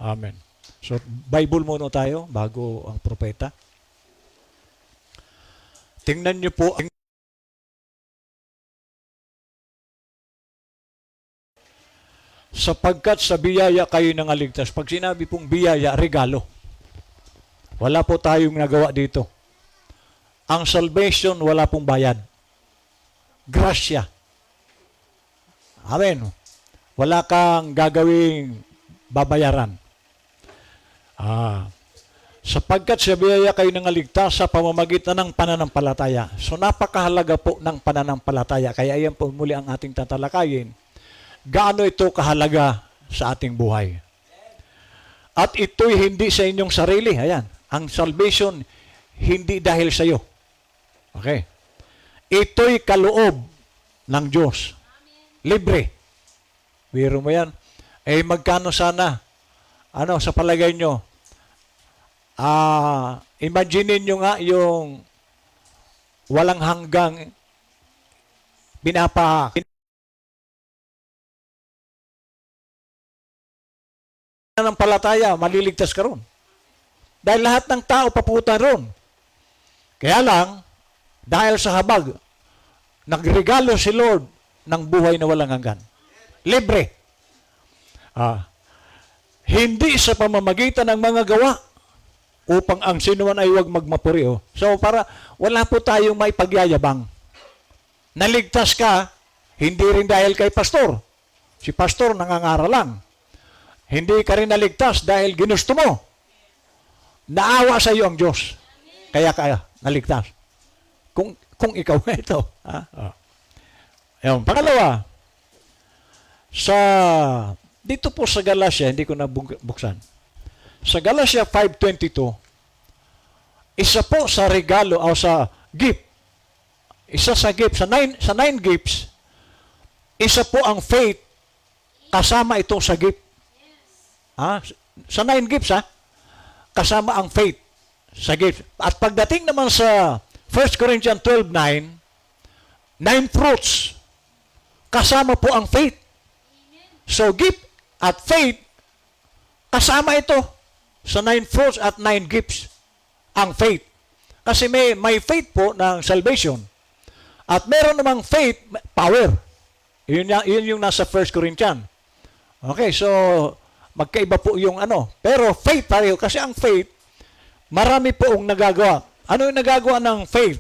Amen. So, Bible muna tayo bago ang propeta. Tingnan niyo po ang sapagkat sa biyaya kayo nangaligtas. Pag sinabi pong biyaya, regalo. Wala po tayong nagawa dito. Ang salvation, wala pong bayad. Grasya. Amen. Wala kang gagawing babayaran. Sapagkat sa biyaya kayo nangaligtas sa pamamagitan ng pananampalataya. So napakahalaga po ng pananampalataya. Kaya ayan po muli ang ating tatalakayin. Gaano ito kahalaga sa ating buhay. At ito'y hindi sa inyong sarili. Ayan. Ang salvation, hindi dahil sa iyo. Okay. Ito'y kaloob ng Diyos. Libre. Biro mo yan. Eh, magkano sana? Ano, sa palagay nyo? Imagine nyo nga yung walang hanggang ng palataya, maliligtas ka ron. Dahil lahat ng tao papunta ron. Kaya lang, dahil sa habag, nagregalo si Lord ng buhay na walang hanggan. Libre. Hindi sa pamamagitan ng mga gawa upang ang sinuman ay huwag magmapuri. So, para wala po tayong may pagyayabang. Naligtas ka, hindi rin dahil kay pastor. Si pastor nangangaral lang. Hindi ka rin naligtas dahil ginusto mo. Naawa sa iyo ang Diyos. Kaya naligtas. Kung ikaw ito. Pangalawa, dito po sa Galatia, hindi ko nabuksan. Sa Galatia 5:22, isa po sa regalo o sa gift. Isa sa gift, sa nine gifts, isa po ang faith kasama ito sa gift. Sa 9 gifts, kasama ang faith sa gift. At pagdating naman sa 1 Corinthians 12:9, 9 fruits, kasama po ang faith. So, gift at faith, kasama ito sa 9 fruits at 9 gifts, ang faith. Kasi may faith po ng salvation. At meron namang faith, power. Yun yung nasa 1 Corinthians. Okay, so, magkaiba po yung Pero faith pareho. Kasi ang faith, marami poong nagagawa. Ano yung nagagawa ng faith?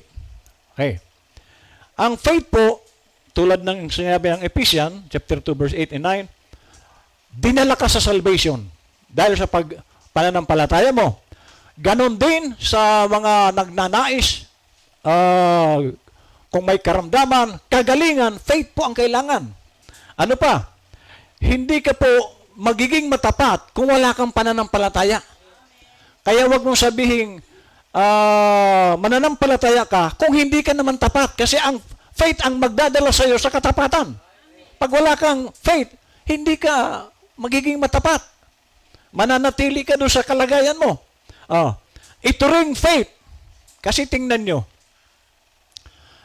Okay. Ang faith po, tulad ng sinabi ng Ephesians, chapter 2, verse 8 and 9, dinala ka sa salvation dahil sa pananampalataya mo. Ganon din sa mga nagnanais, kung may karamdaman, kagalingan, faith po ang kailangan. Ano pa? Hindi ka po magiging matapat kung wala kang pananampalataya. Kaya wag mong sabihin, mananampalataya ka kung hindi ka naman tapat. Kasi ang faith ang magdadala sa iyo sa katapatan. Pag wala kang faith, hindi ka magiging matapat. Mananatili ka doon sa kalagayan mo. Ito ring faith. Kasi tingnan nyo,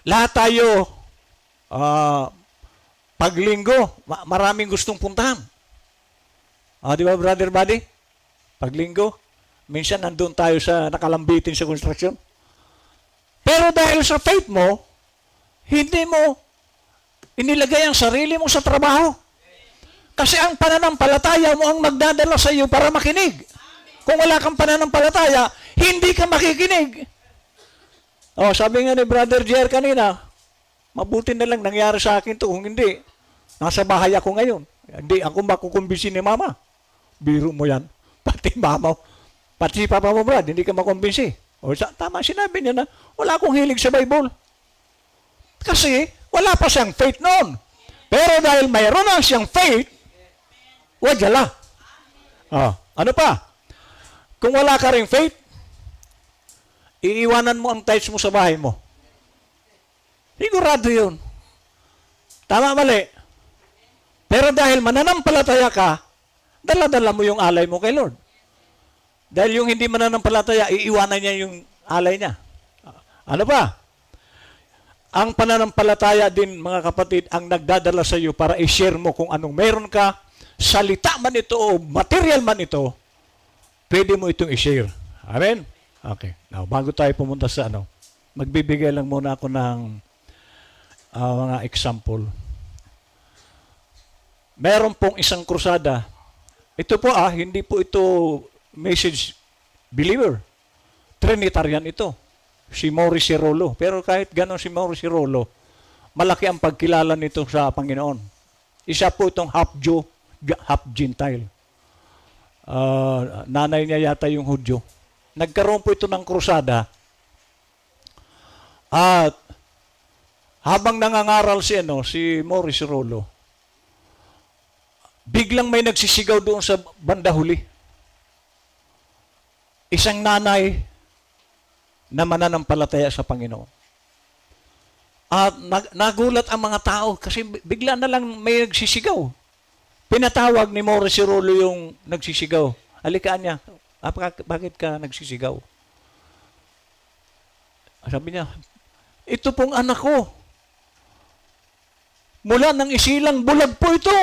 lahat tayo, paglinggo, maraming gustong puntahan. Di ba, brother buddy? Paglinggo, minsan nandun tayo sa nakalambitin sa construction. Pero dahil sa faith mo, hindi mo inilagay ang sarili mo sa trabaho. Kasi ang pananampalataya mo ang magdadala sa iyo para makinig. Kung wala kang pananampalataya, hindi ka makikinig. Sabi nga ni Brother Jer kanina, mabuti na lang nangyari sa akin to. Kung hindi, nasa bahay ako ngayon. Hindi ako makukumbinsi ni Mama. Biro mo yan. Pati Mama, pati Papa mo, Brad, hindi ka makumbinsi. Tama, sinabi niya na, wala akong hilig sa Bible. Kasi, wala pa siyang faith noon. Pero dahil mayroon na siyang faith, wadala. Ano pa? Kung wala ka ring faith, iiwanan mo ang tithes mo sa bahay mo. Sigurado yun. Tama, mali. Pero dahil mananampalataya ka, dala-dala mo yung alay mo kay Lord. Dahil yung hindi mananampalataya, iiwanan niya yung alay niya. Ano pa? Ang pananampalataya din, mga kapatid, ang nagdadala sa iyo para i-share mo kung anong meron ka, salita man ito o material man ito, pwede mo itong i-share. Amen? Okay. Now, bago tayo pumunta sa magbibigay lang muna ako ng mga example. Meron pong isang krusada. Ito po hindi po ito message believer. Trinitarian ito. Si Maurice Rollo. Pero kahit ganon si Maurice Rollo, malaki ang pagkilala nito sa Panginoon. Isa po itong half Jew, half Gentile. Nanay niya yata yung Hudyo. Nagkaroon po ito ng krusada. At habang nangangaral si Maurice Rollo, biglang may nagsisigaw doon sa banda huli. Isang nanay na mananampalataya sa Panginoon. At nagulat ang mga tao kasi bigla na lang may nagsisigaw. Pinatawag ni Maurice Rollo yung nagsisigaw. Alikaan niya, bakit ka nagsisigaw? Sabi niya, ito pong anak ko. Mula ng isilang bulag po ito.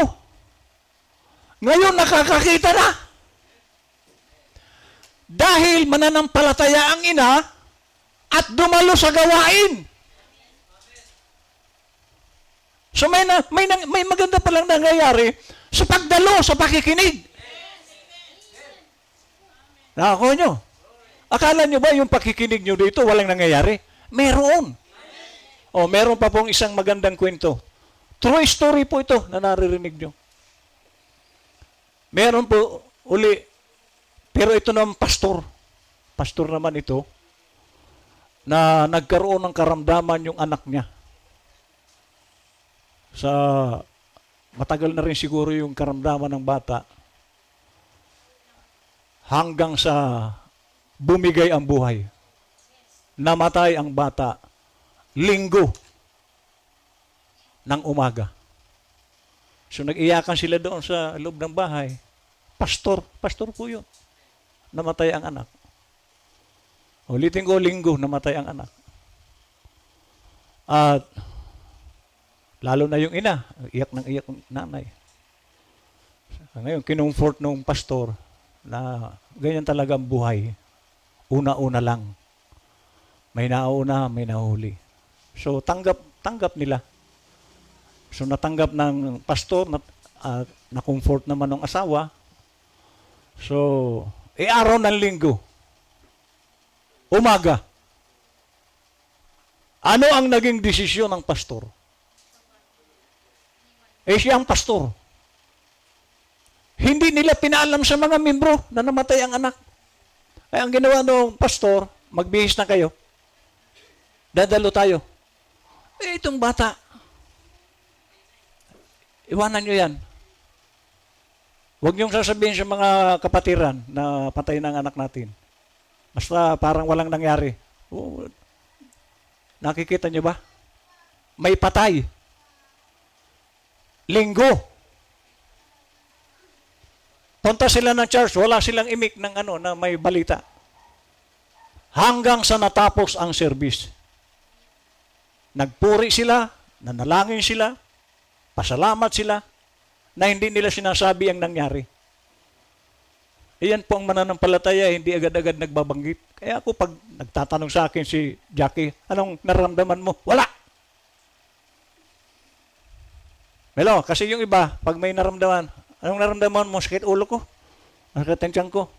Ngayon nakakakita na. Dahil mananampalataya ang ina at dumalo sa gawain. So may maganda palang nangyayari sa pagdalo, sa pakikinig. Nakakuha nyo? Akala nyo ba yung pakikinig nyo dito walang nangyayari? Meron. Meron pa pong isang magandang kwento. True story po ito na naririnig nyo. Meron po uli, pero ito naman pastor. Pastor naman ito, na nagkaroon ng karamdaman yung anak niya. Matagal na rin siguro yung karamdaman ng bata. Hanggang sa bumigay ang buhay. Namatay ang bata. Linggo ng umaga. So nag-iyakan sila doon sa loob ng bahay. Pastor po yun. Namatay ang anak. Ulitin ko, linggo, namatay ang anak. At lalo na yung ina, iyak ng iyak ng nanay. Ngayon, kinumfort ng pastor na ganyan talaga ang buhay. Una-una lang. May nauna, may nahuli. So, tanggap nila. So, natanggap ng pastor, na-comfort naman ng asawa. So, araw ng linggo. Umaga. Ano ang naging desisyon ng pastor? Siya ang pastor. Hindi nila pinaalam sa mga membro na namatay ang anak. Ay, ang ginawa ng pastor, magbihis na kayo. Dadalo tayo. Itong bata, iwanan nyo yan. Huwag niyong sasabihin sa mga kapatiran na patay na ang anak natin. Basta parang walang nangyari. Nakikita niyo ba? May patay. Linggo. Punta sila ng church, wala silang imik ng na may balita. Hanggang sa natapos ang service. Nagpuri sila, nanalangin sila, pasalamat sila, na hindi nila sinasabi ang nangyari. Iyan po ang mananampalataya, hindi agad-agad nagbabanggit. Kaya ako pag nagtatanong sa akin si Jackie, anong nararamdaman mo? Wala! Melo, kasi yung iba, pag may naramdaman, anong naramdaman mo? Sakit ulo ko? Sakit ang tiyan ko?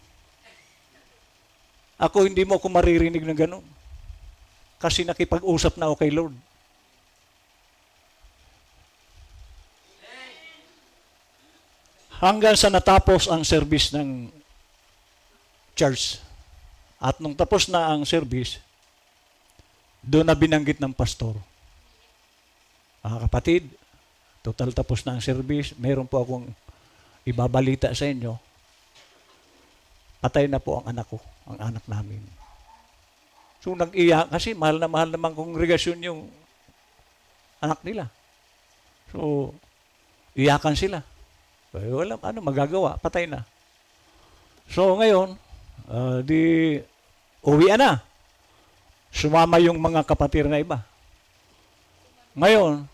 Ako, hindi mo ako maririnig na gano'n. Kasi nakipag-usap na ako kay Lord. Hanggang sa natapos ang service ng church. At nung tapos na ang service, doon na binanggit ng pastor. Mga kapatid, total tapos na ang service, mayroon po akong ibabalita sa inyo. Patay na po ang anak ko, ang anak namin. So nag-iyak kasi mahal naman kongregasyon yung anak nila. So, iyakan sila. Wala, magagawa, patay na. So ngayon, uwian na. Sumama yung mga kapatid na iba. Ngayon,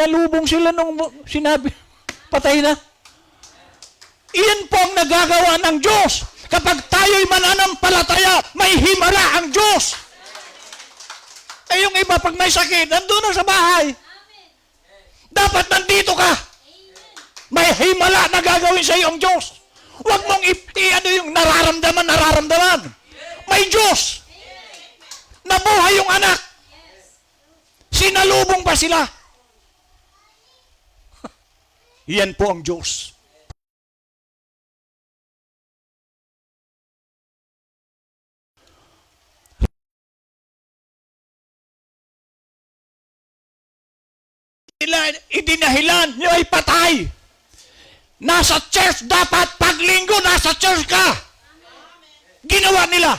nalubong sila nung sinabi. Patay na. Iyan po ang nagagawa ng Diyos. Kapag tayo'y mananampalataya, may himala ang Diyos. Eh yung iba, pag may sakit, nandun na sa bahay. Dapat nandito ka. May himala na gagawin sa iyo ang Diyos. Huwag mong ano yung nararamdaman. May Diyos. Nabuhay yung anak. Sinalubong pa sila. Yan po ang Diyos. Idinahilan nyo ay patay. Nasa church dapat, pag linggo, nasa church ka. Ginawa nila.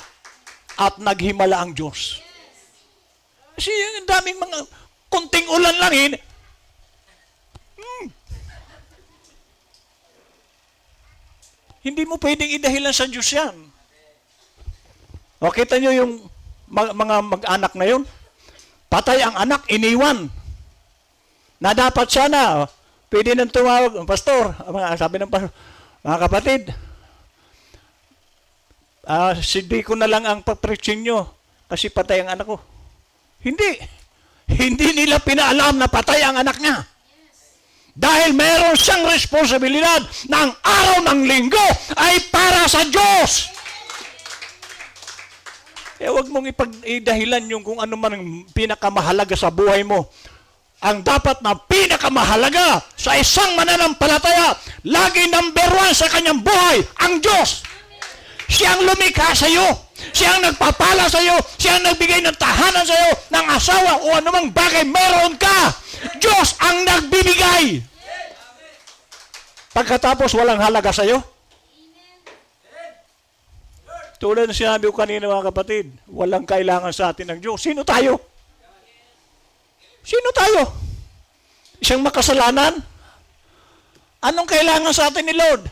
At naghimala ang Diyos. Kasi yung daming mga kunting ulan lang Hindi mo pwedeng idahilan sa Diyos yan. O, kita nyo yung mga mag-anak na yun? Patay ang anak, iniwan. Na dapat sana, pwede nang tumawag, pastor, sabi ng pastor, mga kapatid, hindi ko na lang ang papreaching nyo kasi patay ang anak ko. Hindi. Hindi nila pinaalam na patay ang anak niya. Dahil meron siyang responsibilidad ng araw ng linggo ay para sa Diyos. Eh, huwag mong ipag-idahilan yung kung ano man ang pinakamahalaga sa buhay mo. Ang dapat na pinakamahalaga sa isang mananampalataya, lagi number 1 sa kanyang buhay, ang Diyos. Siyang lumikha sa iyo. Siyang nagpapala sa iyo. Siyang nagbigay ng tahanan sa iyo, ng asawa o anumang bagay meron ka. Diyos ang nagbibigay. Pagkatapos walang halaga sa iyo. Tulad ng sinabi ko kanina mga kapatid, walang kailangan sa atin ng Diyos. Sino tayo? Sino tayo? Isang makasalanan? Anong kailangan sa atin ni Lord?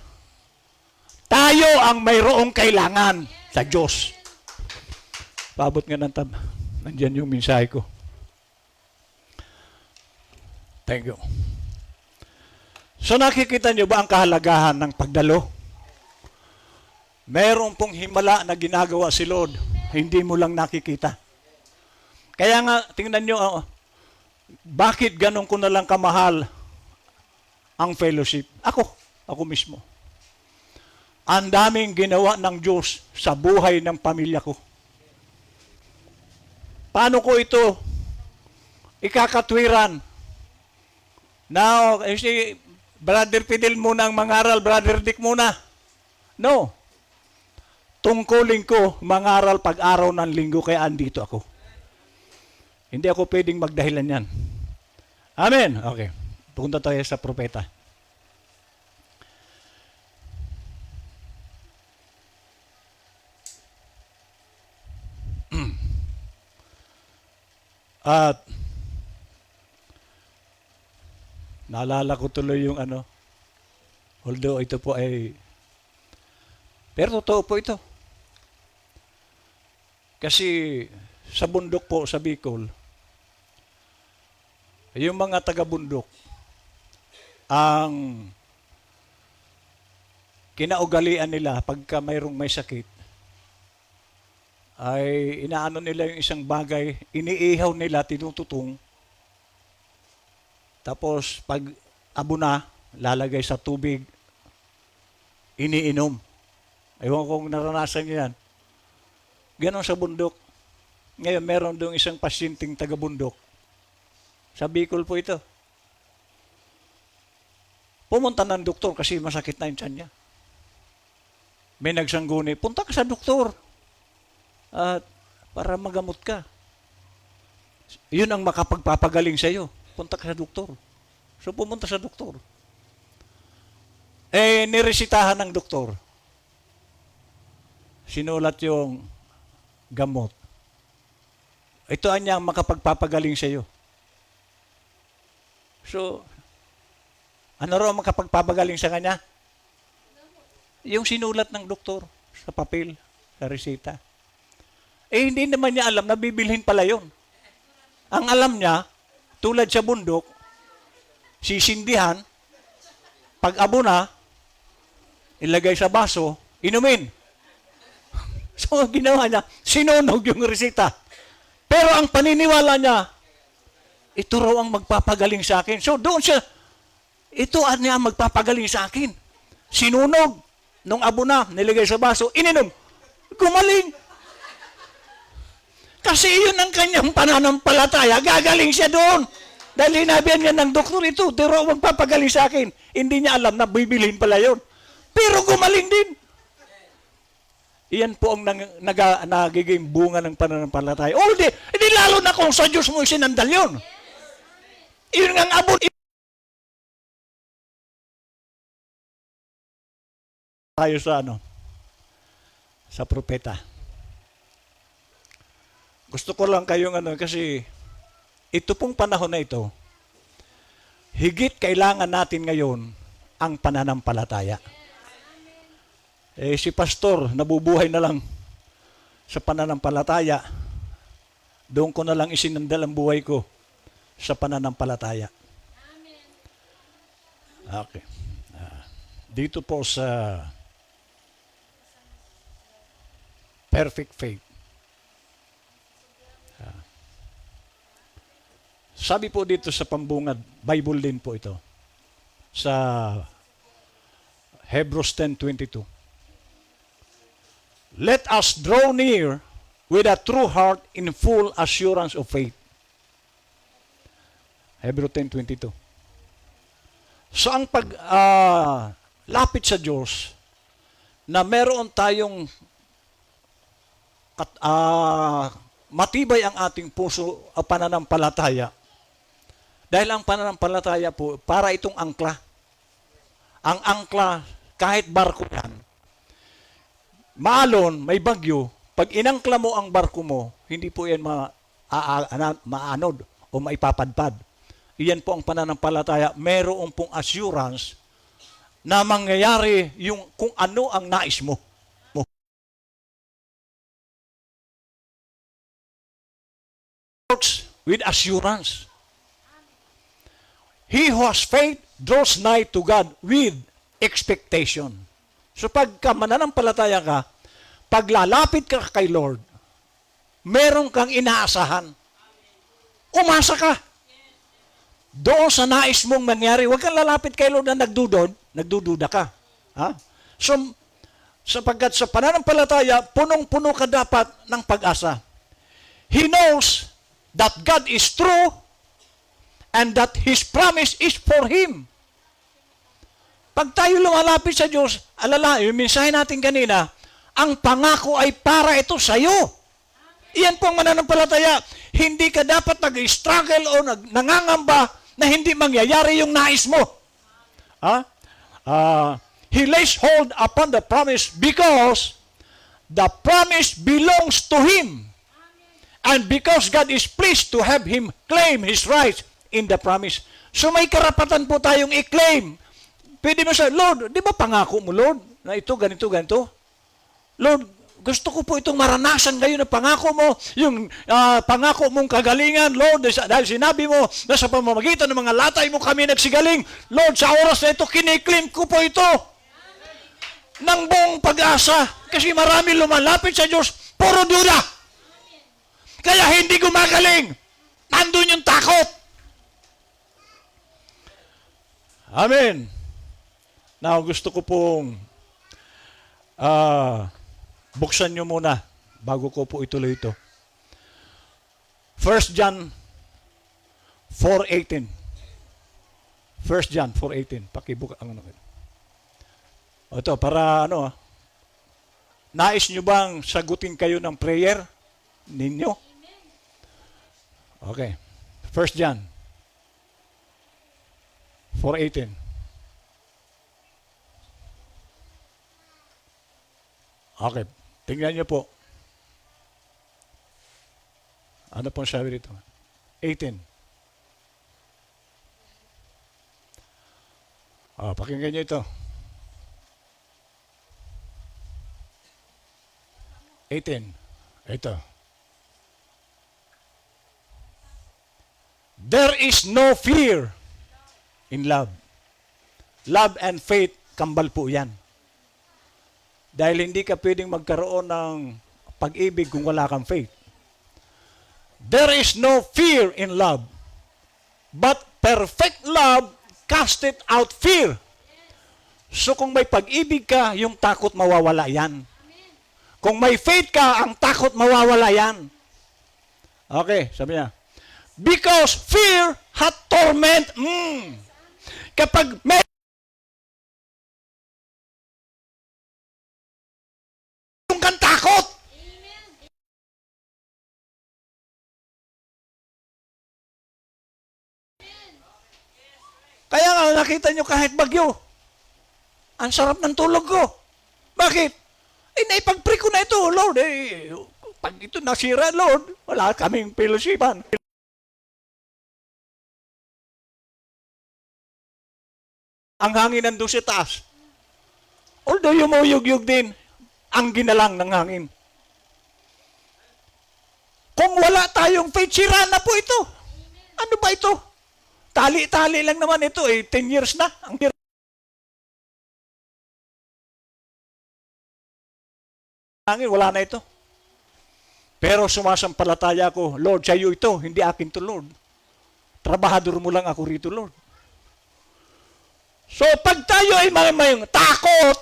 Tayo ang mayroong kailangan sa Diyos. Paabot nga ng tab. Nandyan yung mensahe ko. Thank you. So nakikita niyo ba ang kahalagahan ng pagdalo? Meron pong himala na ginagawa si Lord. Hindi mo lang nakikita. Kaya nga, tingnan niyo, bakit ganun ko na lang kamahal ang fellowship? Ako mismo. Ang daming ginawa ng Diyos sa buhay ng pamilya ko. Paano ko ito ikakatwiran? Now, si Brother Fidel muna ang mangaral, Brother Dick muna. No. Tungkulin ko mangaral pag-araw ng linggo kaya andito ako. Hindi ako pwedeng magdahilan yan. Amen. Okay. Punta tayo sa propeta. At naalala ko tuloy yung although ito po ay, pero totoo po ito. Kasi sa bundok po, sa Bicol, yung mga taga-bundok, ang kinaugalian nila pagka mayroong may sakit, ay inaano nila yung isang bagay, iniihaw nila, tinututong, tapos pag abo na, lalagay sa tubig, iniinom. Ewan kung naranasan niyo yan. Ganon sa bundok. Ngayon, meron doon isang pasyenteng taga-bundok. Sa Bicol po ito. Pumunta ng doktor kasi masakit na yung tiyan niya. May nagsangguni, punta ka sa doktor. Para magamot ka. Yun ang makapagpapagaling sa iyo. Punta ka sa doktor. So, pumunta sa doktor. Niresitahan ng doktor. Sinulat yung gamot. Ito ang niyang makapagpapagaling sa iyo. So, ano raw ang makapagpapagaling sa kanya? Yung sinulat ng doktor sa papel, sa resita. Hindi naman niya alam na bibilhin pala yun. Ang alam niya, tulad sa bundok, sisindihan, Pag abo na, ilagay sa baso, inumin. So, ang ginawa niya, sinunog yung resita. Pero ang paniniwala niya, ito raw ang magpapagaling sa akin. So, doon siya, ito niya ang magpapagaling sa akin. Sinunog. Nung abo na, nilagay sa baso, ininom. Gumaling. Kasi yun ang kanyang pananampalataya. Gagaling siya doon. Dahil hinabihan niya ng doktor, ito raw ang magpapagaling sa akin. Hindi niya alam na bibilhin pala yun. Pero gumaling din. Iyan po ang nagiging bunga ng pananampalataya. O hindi lalo na kung sa Diyos mo isinandal yun. Yun nga ang abot. Tayo sa sa propeta. Gusto ko lang kayong kasi ito pong panahon na ito, higit kailangan natin ngayon ang pananampalataya. Si pastor, nabubuhay na lang sa pananampalataya. Doon ko na lang isinandal ang buhay ko sa pananampalataya. Okay. Dito po sa perfect faith. Sabi po dito sa pambungad, Bible din po ito. Sa Hebrews 10:22. Let us draw near with a true heart in full assurance of faith. Hebrews 10:22. So ang lapit sa Diyos na meron tayong matibay ang ating puso o pananampalataya. Dahil ang pananampalataya po, para itong angkla. Ang angkla, kahit barko yan, maalon, may bagyo, pag inangkla mo ang barko mo, hindi po yan maanod o maipapadpad. Iyan po ang pananampalataya. Meron pong assurance na mangyayari yung kung ano ang nais mo. With assurance. He who has faith draws nigh to God with expectation. So pagka mananampalataya ka, paglalapit ka kay Lord, meron kang inaasahan. Umasa ka. Doon sa nais mong mangyari, huwag kang lalapit kay Lord na nagdududa ka. Ha? So, sapagkat sa pananampalataya, punong-puno ka dapat ng pag-asa. He knows that God is true and that His promise is for him. Pag tayo lumalapit sa Diyos, alala, yung mensahe natin kanina, ang pangako ay para ito sa iyo. Iyan po ang mananampalataya. Hindi ka dapat nag-struggle o nangangamba na hindi mangyayari yung nais mo. He lays hold upon the promise because the promise belongs to him. And because God is pleased to have him claim his rights in the promise. So may karapatan po tayong i-claim. Pwede mo sa, Lord, di ba pangako mo, Lord, na ito, ganito, ganito? Lord, gusto ko po itong maranasan ngayon na pangako mo, yung pangako mong kagalingan, Lord, dahil sinabi mo na sa pamamagitan ng mga latay mo kami nagsigaling, Lord, sa oras na ito, kiniklaim ko po ito ng buong pag-asa. Kasi marami lumalapit sa Diyos, puro duda. Kaya hindi gumagaling. Nandun yung takot. Amen. Now, gusto ko pong buksan nyo muna bago ko po ituloy ito. 1 John 4:18. 1 John 4:18. Pakibuka ang ano. Ito, para nais nyo bang sagutin kayo ng prayer ninyo? Okay. 1 John 4:18. Okay. Tingnan niyo po. Ano pong sabi dito? 18. Pakinggan niyo ito. 18. Ito. There is no fear in love. Love and faith, kambal po yan. Dahil hindi ka pwedeng magkaroon ng pag-ibig kung wala kang faith. There is no fear in love, but perfect love casteth out fear. So kung may pag-ibig ka, yung takot mawawala yan. Kung may faith ka, ang takot mawawala yan. Okay, sabi niya. Because fear hath torment. Kapag may kang takot, kaya nga nakita nyo kahit bagyo, ang sarap ng tulog ko. Bakit? Naipag-pray ko na ito, Lord. Pag ito nasira, Lord, wala kaming fellowshipan. Ang hangin nandun sa taas. Although yumuyug-yug din, ang ginalang ng hangin. Kung wala tayong faith, sira na po ito. Ano ba ito? Tali-tali lang naman ito, 10 years na. Ang hangin, wala na ito. Pero sumasampalataya ko, Lord, sa'yo ito, hindi akin to, Lord. Trabahador mo lang ako rito, Lord. So, pag tayo ay may takot,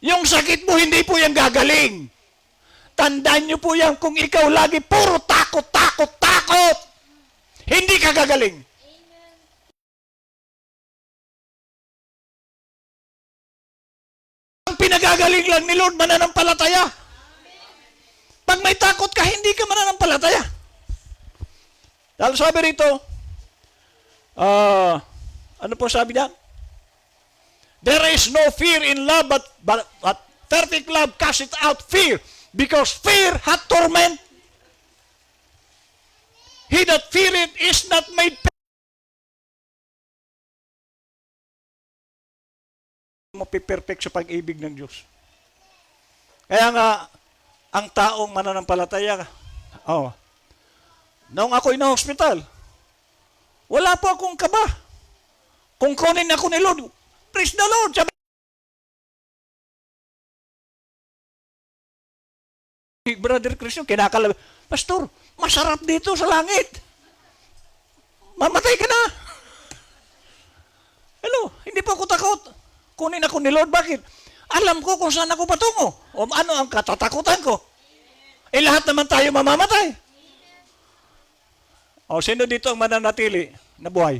yung sakit mo, hindi po yung gagaling. Tandaan nyo po yan, kung ikaw lagi puro takot, takot, takot, hindi ka gagaling. Ang pinagagaling lang ni Lord, mananampalataya. Pag may takot ka, hindi ka mananampalataya. Dahil sabi rito, ano po sabi niya? There is no fear in love, but perfect love casteth out fear, because fear hath torment. He that feareth is not made mapiperfect sa pag-ibig ng Diyos. Kaya nga, ang taong mananampalataya, noong ako'y na hospital, wala po akong kaba. Kung kunin ako ni Lord, praise the Lord. Sabi, Brother Christian, kinakalab, Pastor, masarap dito sa langit. Mamatay ka na. Hello, hindi po ako takot. Kunin ako ni Lord, bakit? Alam ko kung saan ako patungo. O ano ang katatakutan ko. Lahat naman tayo mamamatay. O sino dito ang mananatili na buhay?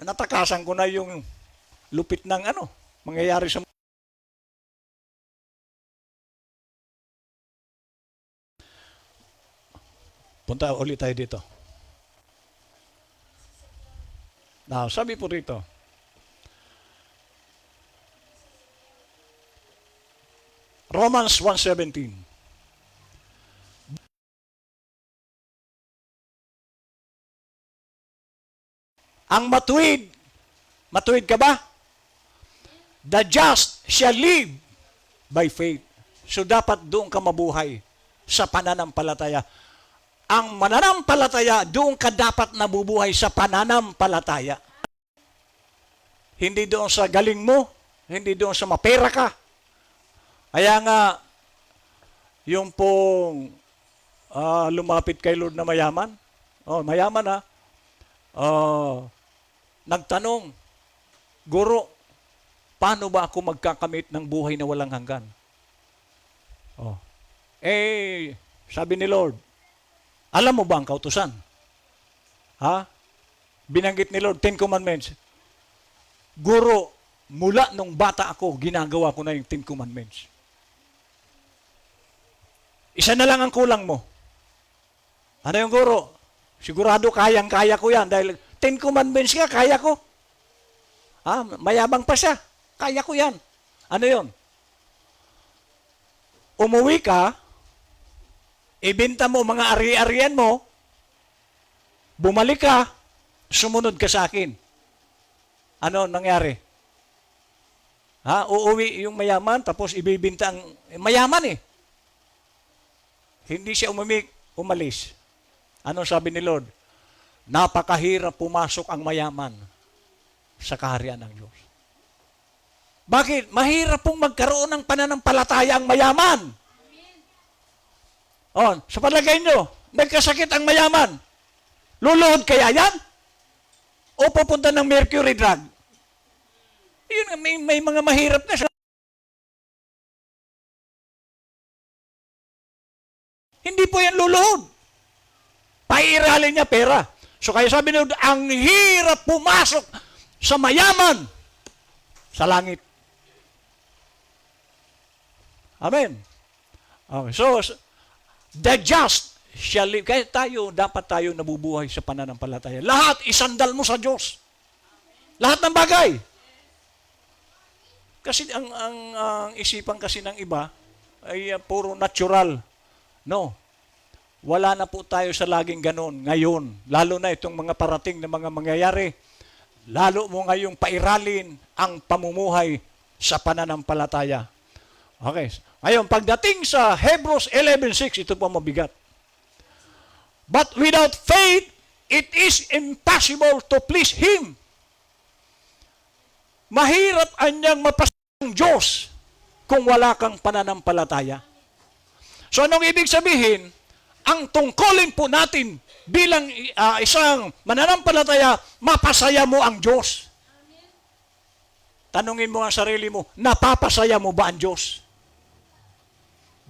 Natakasan ko na yung lupit ng mangyayari sa punta ulit tayo dito. Now, sabi po rito, Romans 1:17. Ang matuwid ka ba? The just shall live by faith. So dapat doon ka mabuhay sa pananampalataya. Ang mananampalataya, doon ka dapat nabubuhay sa pananampalataya. Hindi doon sa galing mo, hindi doon sa mapera ka. Kaya nga, yung pong lumapit kay Lord na mayaman, mayaman nagtanong, Guro, paano ba ako magkakamit ng buhay na walang hanggan? Sabi ni Lord, alam mo ba ang kautusan? Binanggit ni Lord, 10 Commandments. Guro, mula nung bata ako, ginagawa ko na yung 10 Commandments. Isa na lang ang kulang mo. Ano yung guro? Sigurado kayang-kaya ko yan dahil 10 Commandments ka, kaya ko. Mayabang pa siya. Kaya ko yan. Ano yon? Umuwi ka, ibenta mo mga ari-arian mo, bumalik ka, sumunod ka sa akin. Ano nangyari? Uuwi yung mayaman, tapos ibibinta ang mayaman eh. Hindi siya umalis. Anong sabi ni Lord? Napakahirap pumasok ang mayaman sa kaharian ng Diyos. Bakit? Mahirap pong magkaroon ng pananampalataya ang mayaman. Oh, sa palagay nyo, nagkasakit ang mayaman. Luluhod kaya yan? O pupunta ng mercury drug? Yun, may mga mahirap na siya. Hindi po yan luluhod. Pairalin niya pera. So kaya sabi nila, ang hirap pumasok sa mayaman sa langit. Amen. Okay, so, the just shall live. Kaya dapat tayo nabubuhay sa pananampalataya. Lahat, isandal mo sa Diyos. Lahat ng bagay. Kasi ang isipan kasi ng iba ay puro natural. No. Wala na po tayo sa laging ganon ngayon. Lalo na itong mga parating na mga mangyayari. Lalo mo ngayong pairalin ang pamumuhay sa pananampalataya. Okay. Ngayon, pagdating sa Hebrews 11:6, ito po mabigat. But without faith, it is impossible to please Him. Mahirap anyang mapasaya ng Diyos kung wala kang pananampalataya. So, anong ibig sabihin? Ang tungkulin po natin bilang isang mananampalataya, mapasaya mo ang Diyos. Tanungin mo ang sarili mo, napapasaya mo ba ang Diyos?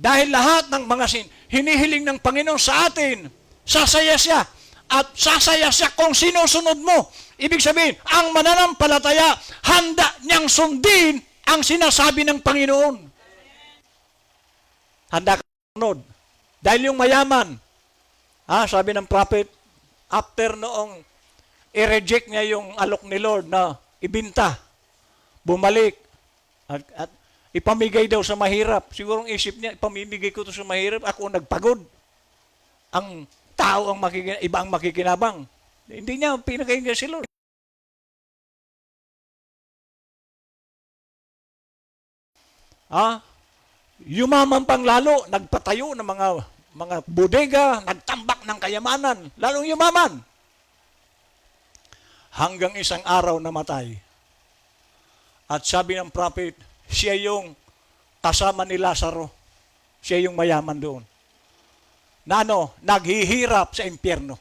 Dahil lahat ng mga hinihiling ng Panginoon sa atin, sasaya siya. At sasaya siya kung sinusunod mo. Ibig sabihin, ang mananampalataya, handa niyang sundin ang sinasabi ng Panginoon. Handa ka sunod. Dahil yung mayaman, sabi ng prophet, after noong i-reject niya yung alok ni Lord na ibinta, bumalik, at ipamigay daw sa mahirap. Siguro ang isip niya, ipamimigay ko to sa mahirap, ako nagpagod. Ang tao iba ang makikinabang. Hindi niya pinakinggan si Lord. Yumaman pang lalo, nagpatayo ng mga bodega, nagtambak ng kayamanan, lalong yumaman. Hanggang isang araw namatay. At sabi ng prophet, siya yung kasama ni Lazaro. Siya yung mayaman doon. Na naghihirap sa impyerno.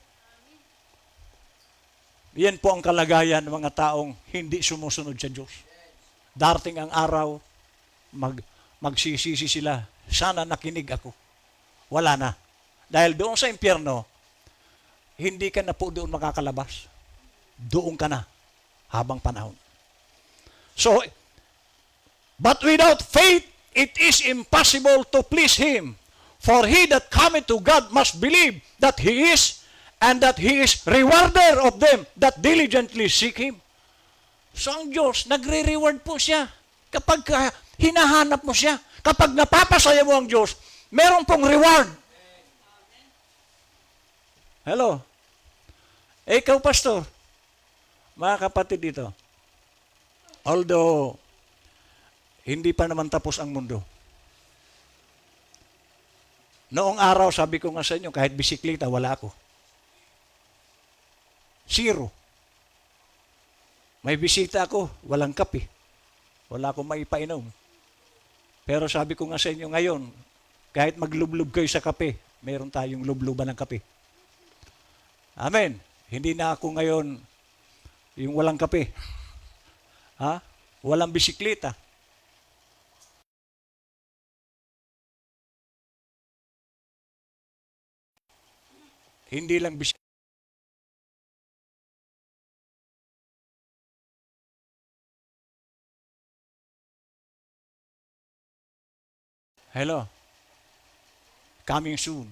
Yan po ang kalagayan ng mga taong hindi sumusunod sa Diyos. Darating ang araw, magsisisi sila, sana nakinig ako. Wala na. Dahil doon sa impyerno, hindi ka na po doon makakalabas. Doon ka na habang panahon. So, but without faith, it is impossible to please Him. For he that cometh to God must believe that He is, and that He is rewarder of them that diligently seek Him. So ang Diyos, nagre-reward po siya. Kapag hinahanap mo siya, kapag napapasaya mo ang Diyos, meron pong reward. Hello? Ikaw, pastor, mga kapatid dito, although hindi pa naman tapos ang mundo, noong araw, sabi ko nga sa inyo, kahit bisikleta, wala ako. Zero. May bisita ako, walang kape. Wala akong maipainom. Pero sabi ko nga sa inyo ngayon, kahit maglublob kayo sa kape, meron tayong lubluban ng kape. Amen. Hindi na ako ngayon yung walang kape. Walang bisikleta. Hindi lang bisikleta. Hello. Coming soon.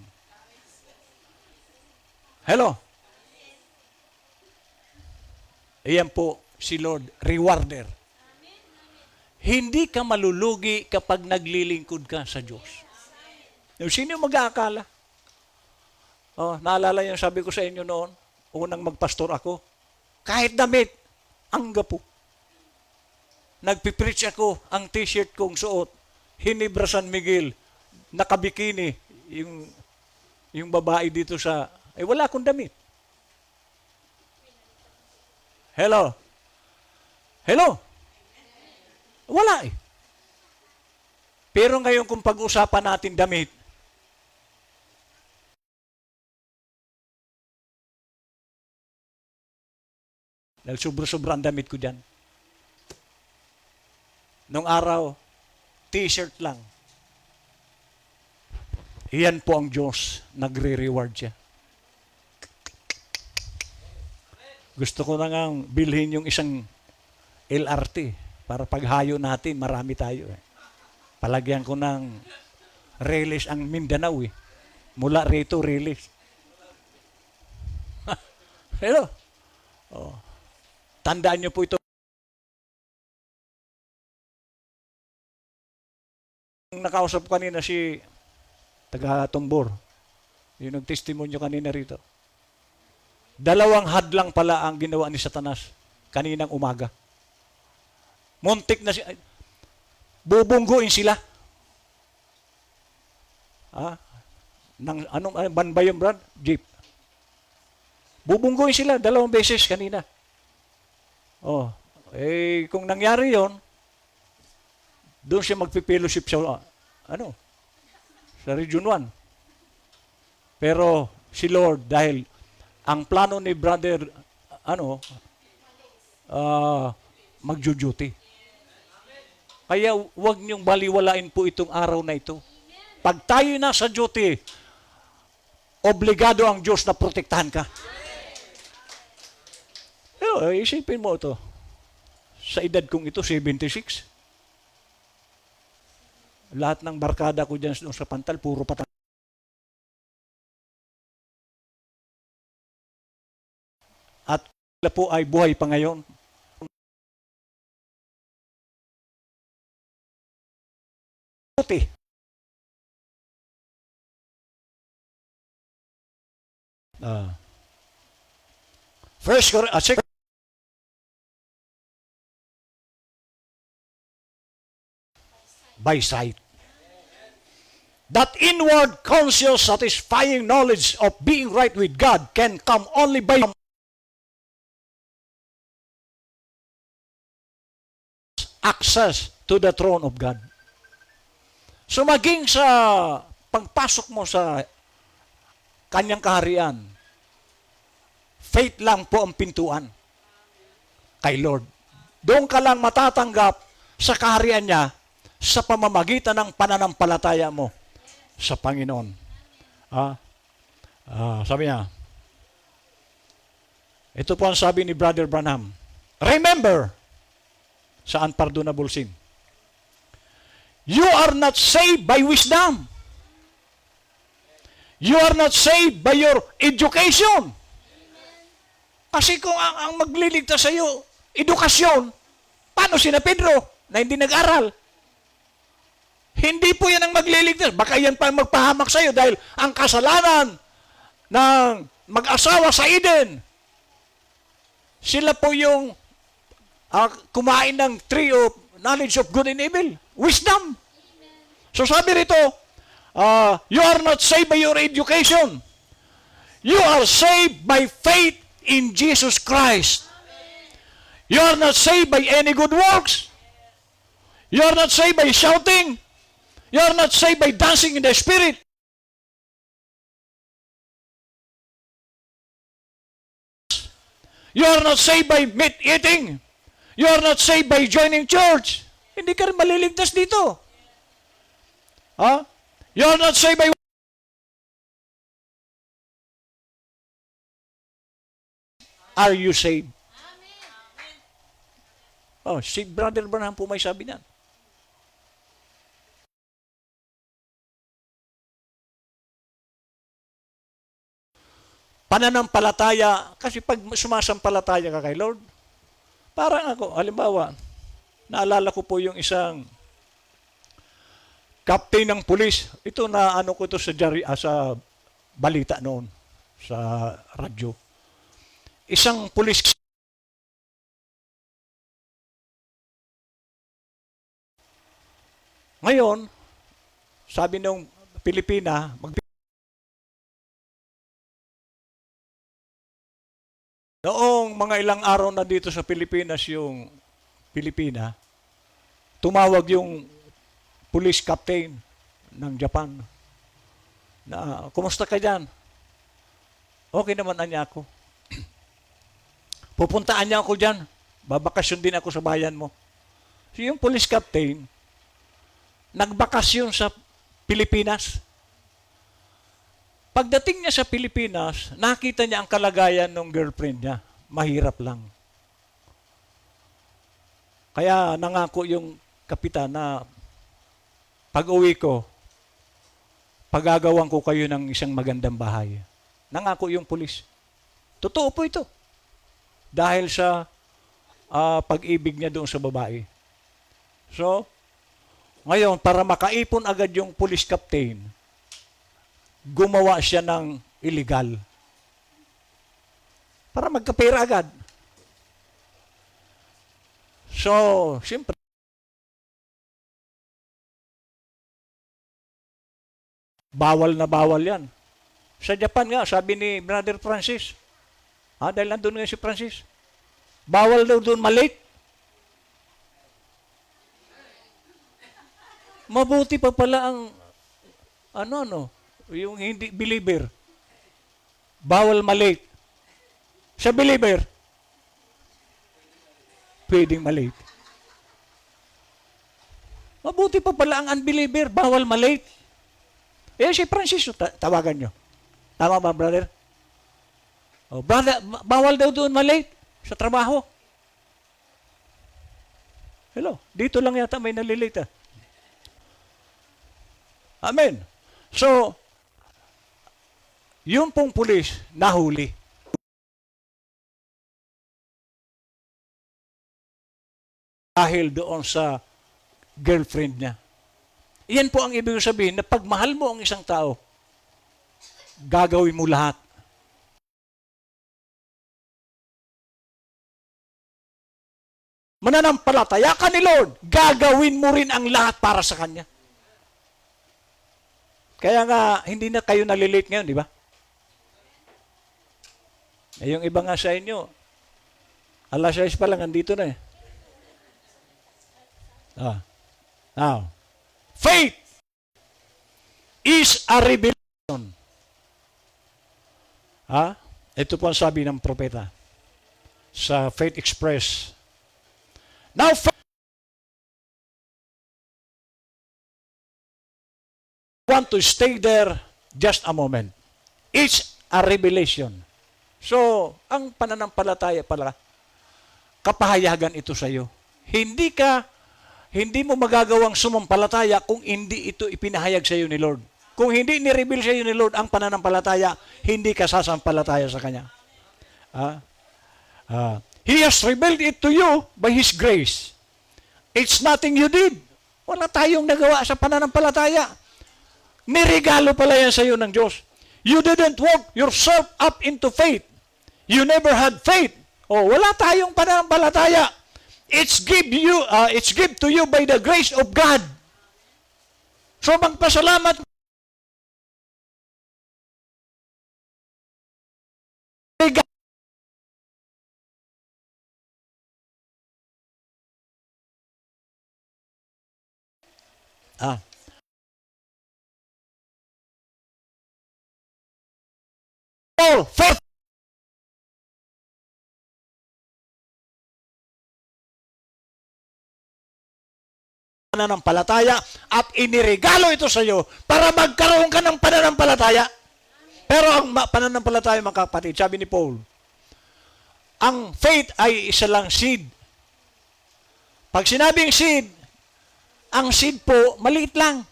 Hello. Iyan po si Lord, rewarder. Hindi ka malulugi kapag naglilingkod ka sa Diyos. Sino mag-aakala? Naalala yung sabi ko sa inyo noon, unang magpastor ako, kahit damit, ang gapo. Nagpipreach ako, ang t-shirt kong suot, Hinebra San Miguel, nakabikini, yung babae dito sa Eh, wala akong damit. Hello? Hello? Wala eh. Pero ngayon kung pag-usapan natin damit, dahil sobra-sobra ang damit ko dyan. Nung araw, t-shirt lang. Iyan po ang Diyos, nagre-reward siya. Gusto ko na nga bilhin yung isang LRT para paghayo natin, marami tayo eh. Palagyan ko ng release ang Mindanao eh. Mula rito, release. Pero, oh, tandaan niyo po ito. Nakausap kanina si taga-Tumbor. Yung nag-testimonyo kanina rito. 2 hadlang pala ang ginawa ni Satanas kaninang umaga. Muntik na siya. Bubungguin sila. Anong ban ba yung brand? Jeep. Bubungguin sila 2 beses kanina. Oh, eh kung nangyari 'yon, doon siya magpi-fellowship sa sa Region 1. Pero si Lord, dahil ang plano ni brother magjo-duty. Kaya huwag niyong baliwalain po itong araw na ito. Pag tayo na sa duty, obligado ang Diyos na protektahan ka. Pero isipin mo ito. Sa edad kong ito, 76. Lahat ng barkada ko dyan sa Pantal, puro patay. At sila po ay buhay pa ngayon. Duty. By sight. That inward, conscious, satisfying knowledge of being right with God can come only by access to the throne of God. So maging sa pagpasok mo sa kanyang kaharian, faith lang po ang pintuan kay Lord. Doon ka lang matatanggap sa kaharian niya sa pamamagitan ng pananampalataya mo sa Panginoon. Sabi niya, ito po ang sabi ni Brother Branham, remember, sa unpardonable sin, you are not saved by wisdom. You are not saved by your education. Kasi kung ang magliligtas sa iyo, edukasyon, paano sina Pedro na hindi nag-aral? Hindi po yan ang magliligtas. Baka yan pa ang magpahamak sa iyo dahil ang kasalanan ng mag-asawa sa Eden, sila po yung kumain ng tree of knowledge of good and evil. Wisdom. So sabi rito, you are not saved by your education. You are saved by faith in Jesus Christ. You are not saved by any good works. You are not saved by shouting. You are not saved by dancing in the Spirit. You are not saved by meat eating. You are not saved by joining church. Hindi ka rin maliligtas dito. You are not saved by... Are you saved? Oh, si Brother Branham po may sabi niyan. Pananampalataya, kasi pag sumasampalataya ka kay Lord, parang ako, halimbawa, naalala ko po yung isang captain ng pulis. Ito na ano ko ito sa balita noon, sa radyo. Isang pulis. Ngayon, sabi nung Pilipina, Noong mga ilang araw na dito sa Pilipinas yung Pilipina, tumawag yung police captain ng Japan na, kumusta ka dyan? Okay naman anya ako. Pupuntaan niya ako dyan. Babakasyon din ako sa bayan mo. So yung police captain, nagbakasyon sa Pilipinas. Pagdating niya sa Pilipinas, nakita niya ang kalagayan ng girlfriend niya. Mahirap lang. Kaya nangako yung kapitan na pag-uwi ko, pagagawan ko kayo ng isang magandang bahay. Nangako yung pulis. Totoo po ito. Dahil sa pag-ibig niya doon sa babae. So, ngayon, para makaipon agad yung police captain, gumawa siya ng illegal. Para magkapera agad. So, siyempre, bawal na bawal yan. Sa Japan nga, sabi ni Brother Francis, dahil nandun nga si Francis, bawal daw doon malate. Mabuti pa pala ang, yung hindi believer. Bawal malate. Sa believer, pwedeng malate. Mabuti pa pala ang unbeliever, bawal malate. Eh, si Francis, tawagan nyo. Tama ba, brother? Oh, brother, bawal daw doon malate sa trabaho. Hello, dito lang yata may nalilate. Amen. So, yung pong pulis, nahuli. Dahil doon sa girlfriend niya. Iyan po ang ibig sabihin na pag mahal mo ang isang tao, gagawin mo lahat. Mananampalataya ka ni Lord, gagawin mo rin ang lahat para sa Kanya. Kaya nga, hindi na kayo nalilate ngayon, di ba? Eh, yung iba nga sa inyo, alas 6 pa lang, andito na eh. Now, faith is a revelation. Ito po ang sabi ng propeta sa Faith Express. Now, I want to stay there just a moment. It's a revelation. So, ang pananampalataya pala, kapahayagan ito sa iyo. Hindi mo magagawang sumampalataya kung hindi ito ipinahayag sa iyo ni Lord. Kung hindi ni-reveal sa iyo ni Lord ang pananampalataya, hindi ka sasampalataya sa Kanya. He has revealed it to you by His grace. It's nothing you did. Wala tayong nagawa sa pananampalataya. Niregalo pala yan sa iyo ng Diyos. You didn't work yourself up into faith. You never had faith. Wala tayong pananampalataya. It's give to you by the grace of God. So magpasalamat. All for pananampalataya at iniregalo ito sa iyo para magkaroon ka ng pananampalataya. Pero ang pananampalataya, mga kapatid, sabi ni Paul, ang faith ay isa lang seed. Pag sinabing seed, ang seed po, maliit lang.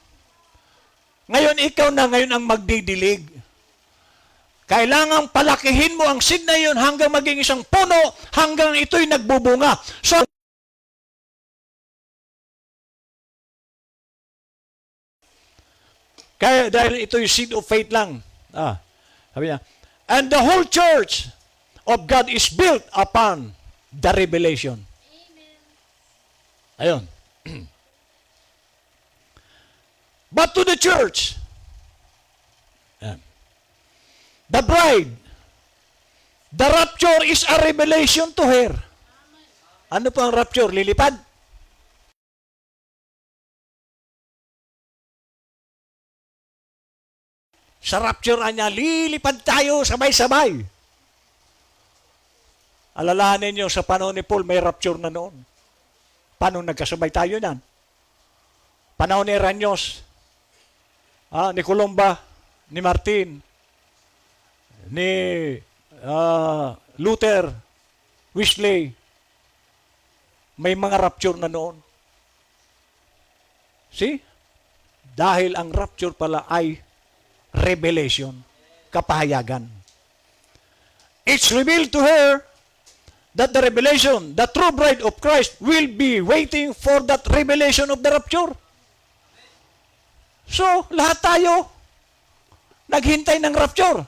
Ngayon, ikaw na ngayon ang magdidilig. Kailangang palakihin mo ang seed na yun hanggang maging isang puno, hanggang ito'y nagbubunga. So, kaya dahil ito'y seed of faith lang. Sabi niya, and the whole church of God is built upon the revelation. Amen. Ayun. But to the church, the bride, The rapture is a revelation to her. Ano po ang rapture? Lilipad? Sa rapture niya, lilipad tayo sabay-sabay. Alalahanin niyo, sa panahon ni Paul, may rapture na noon. Paano nagkasabay tayo nan? Panahon ni Ranyos, ni Columba, ni Martin, ni Luther, Wesley, may mga rapture na noon. See? Dahil ang rapture pala ay revelation, kapahayagan. It's revealed to her that the revelation, the true bride of Christ, will be waiting for that revelation of the rapture. So, lahat tayo naghintay ng rapture.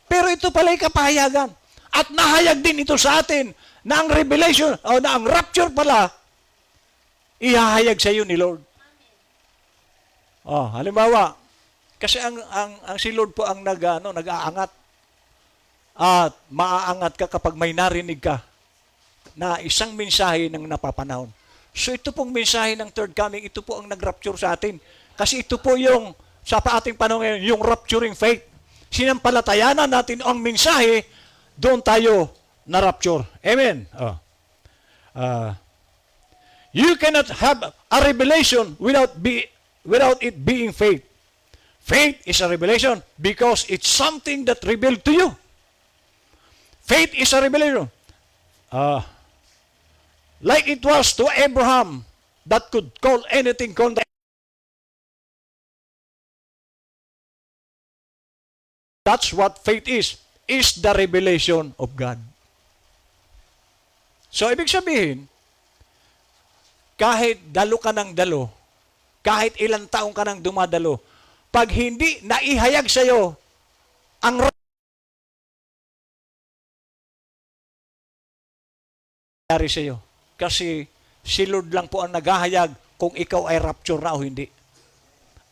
Pero ito pala ay kapahayagan. At nahayag din ito sa atin na ang revelation, o na ang rapture pala, ihahayag sa iyo ni Lord. Halimbawa, kasi ang si Lord po ang nag-aangat. At maaangat ka kapag may narinig ka na isang mensahe ng napapanahon. So ito pong mensahe ng third coming, ito po ang nag-rapture sa atin. Kasi ito po yung, sa ating panahon ngayon, yung rapturing faith. Sinampalatayanan natin ang mensahe, doon tayo na-rapture. Amen. You cannot have a revelation without it being faith. Faith is a revelation because it's something that revealed to you. Faith is a revelation. Like it was to Abraham that could call anything contra. That's what faith is the revelation of God. So, ibig sabihin, kahit dalo ka ng dalo, kahit ilang taong ka nang dumadalo, pag hindi naihayag sa iyo ang nangyari sa iyo. Kasi si Lord lang po ang naghahayag kung ikaw ay rapture na o hindi.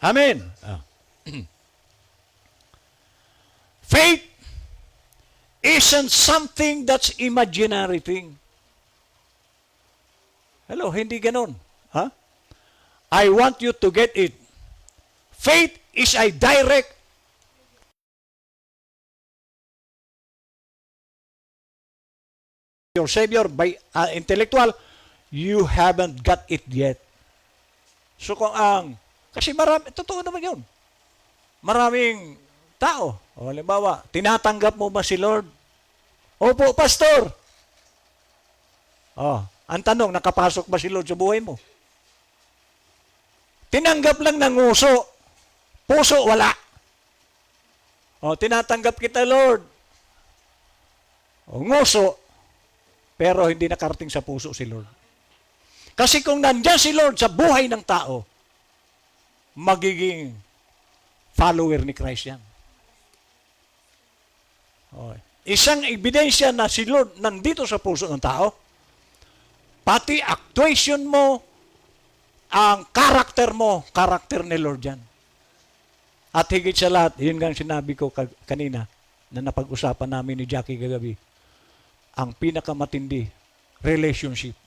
Amen. Faith isn't something that's imaginary thing. Hello, hindi ganon. I want you to get it. Faith is a direct your Savior by intellectual, you haven't got it yet. So kasi totoo naman yun. Maraming tao, halimbawa, tinatanggap mo ba si Lord? Opo, pastor. Ang tanong, nakapasok ba si Lord sa buhay mo? Tinanggap lang ng nguso. Puso, wala. Tinatanggap kita, Lord. Nguso, pero hindi nakarating sa puso si Lord. Kasi kung nandiyan si Lord sa buhay ng tao, magiging follower ni Christ yan. Isang ebidensya na si Lord nandito sa puso ng tao, pati actuation mo, ang karakter mo, karakter ni Lord yan. At higit sa lahat, yun nga sinabi ko kanina, na napag-usapan namin ni Jackie kagabi, ang pinakamatindi, relationship.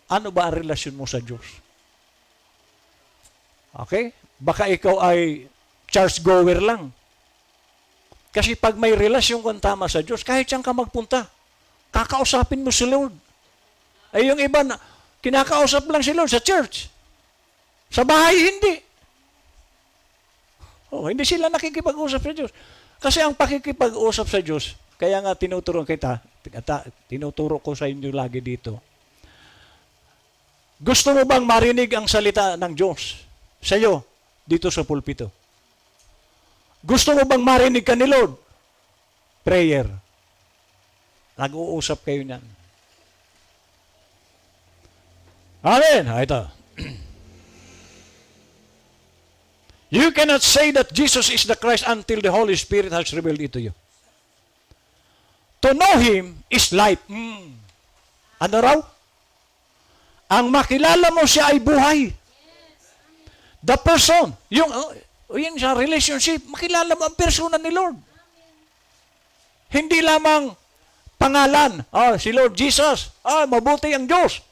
Ano ba ang relasyon mo sa Diyos? Okay? Baka ikaw ay church-goer lang. Kasi pag may relasyon kang tama sa Diyos, kahit saan ka magpunta, kakausapin mo si Lord. Ay yung iba na, kinakausap lang si Lord sa church. Sa bahay, hindi. Hindi sila nakikipag-usap sa Diyos. Kasi ang pakikipag-usap sa Diyos, kaya nga tinuturo ko sa inyo lagi dito. Gusto mo bang marinig ang salita ng Diyos sa iyo dito sa pulpito? Gusto mo bang marinig ka ni Lord? Prayer. Nag-uusap kayo niyan. Amen. Ito. You cannot say that Jesus is the Christ until the Holy Spirit has revealed it to you. To know Him is life. Ano raw? Ang makilala mo siya ay buhay. The person, yung sa relationship, makilala mo ang persona ni Lord. Hindi lamang pangalan, si Lord Jesus, mabuti ang Diyos.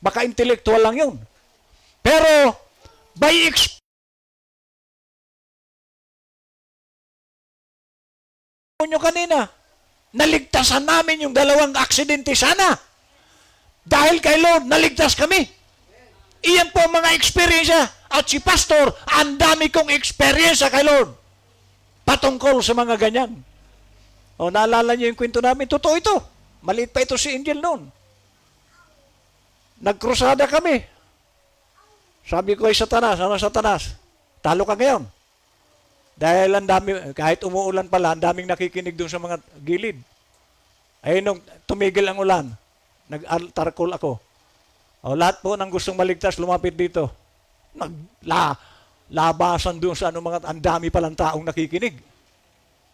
Baka intellectual lang yun. Pero, by experience, nyo kanina, naligtasan namin yung 2 aksidente sana. Dahil kay Lord, naligtas kami. Iyan po ang mga experience. At si Pastor, ang dami kong experience kay Lord. Patungkol sa mga ganyan. Naalala niyo yung kwento namin? Totoo ito. Maliit pa ito si Angel noon. Nagkrusada kami. Sabi ko ay Satanas, Satanas? Talo ka ngayon. Dahil ang dami, kahit umuulan pala, ang daming nakikinig doon sa mga gilid. Ay nung tumigil ang ulan, nag-altar call ako. Lahat po ng gustong maligtas, lumapit dito. Labasan doon sa mga, ang dami palang taong nakikinig.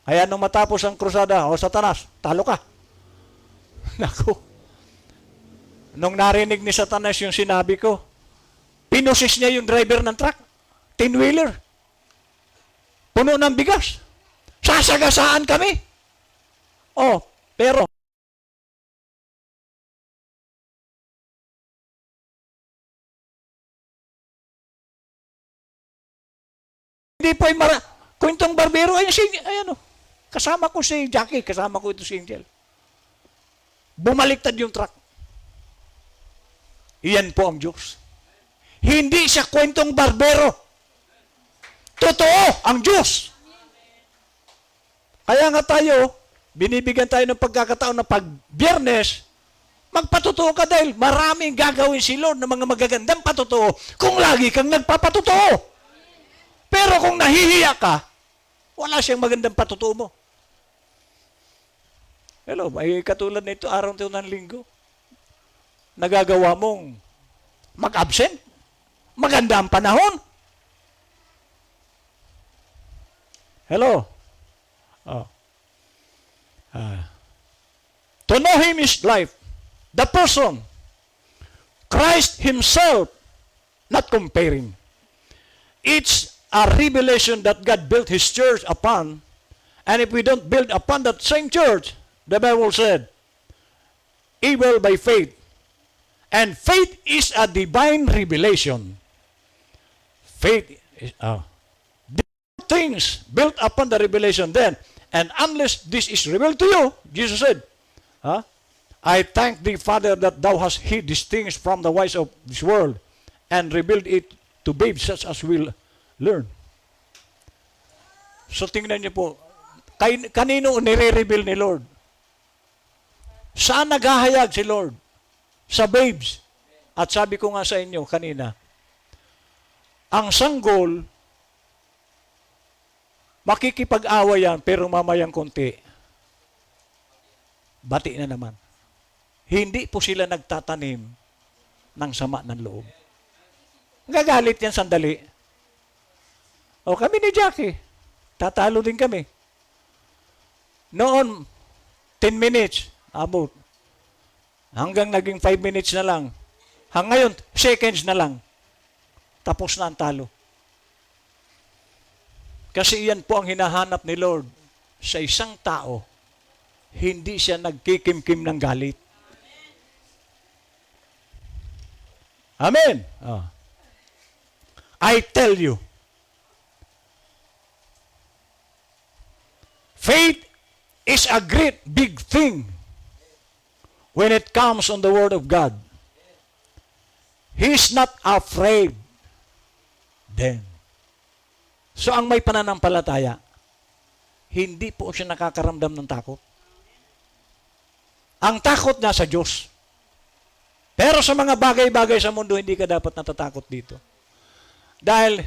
Kaya nung matapos ang krusada, Satanas, talo ka. Naku. Nung narinig ni Satanas yung sinabi ko, pinusis niya yung driver ng truck. 10-wheeler. Puno ng bigas. Sasagasaan kami. Pero hindi po yung kwentong barbero. Kasama ko si Jackie, kasama ko ito si Angel. Bumaliktad yung truck. Iyan po ang Diyos. Hindi siya kwentong barbero. Totoo ang Diyos. Kaya nga tayo, binibigyan tayo ng pagkakataon na pag Biyernes, magpatotoo ka dahil maraming gagawin si Lord ng mga magagandang patotoo kung lagi kang nagpapatotoo. Pero kung nahihiya ka, wala siyang magandang patotoo mo. Hello, may katulad nito, araw ito ng linggo. Nagagawa mong mag-absent. Maganda ang panahon. Hello. To know Him is life. The person, Christ Himself, not comparing. It's a revelation that God built His church upon, and if we don't build upon that same church, the Bible said, evil by faith. And faith is a divine revelation. Faith is things built upon the revelation then. And unless this is revealed to you, Jesus said, I thank thee, Father, that thou hast hid these things from the wise of this world and revealed it to babes such as will learn. So tingnan niyo po, kanino nire-reveal ni Lord? Saan naghahayag si Lord? Sa babes. At sabi ko nga sa inyo kanina, ang sanggol, makikipag-away yan, pero mamayang konti, bati na naman. Hindi po sila nagtatanim ng sama ng loob. Gagalit yan sandali. Kami ni Jackie, tatalo din kami. Noon, 10 minutes, abot. Hanggang naging 5 minutes na lang. Ngayon, seconds na lang. Tapos na ang talo. Kasi iyan po ang hinahanap ni Lord sa isang tao. Hindi siya nagkikimkim ng galit. Amen. I tell you, faith is a great big thing when it comes on the Word of God. He's not afraid then. So ang may pananampalataya, hindi po siya nakakaramdam ng takot. Ang takot niya sa Diyos. Pero sa mga bagay-bagay sa mundo, hindi ka dapat natatakot dito. Dahil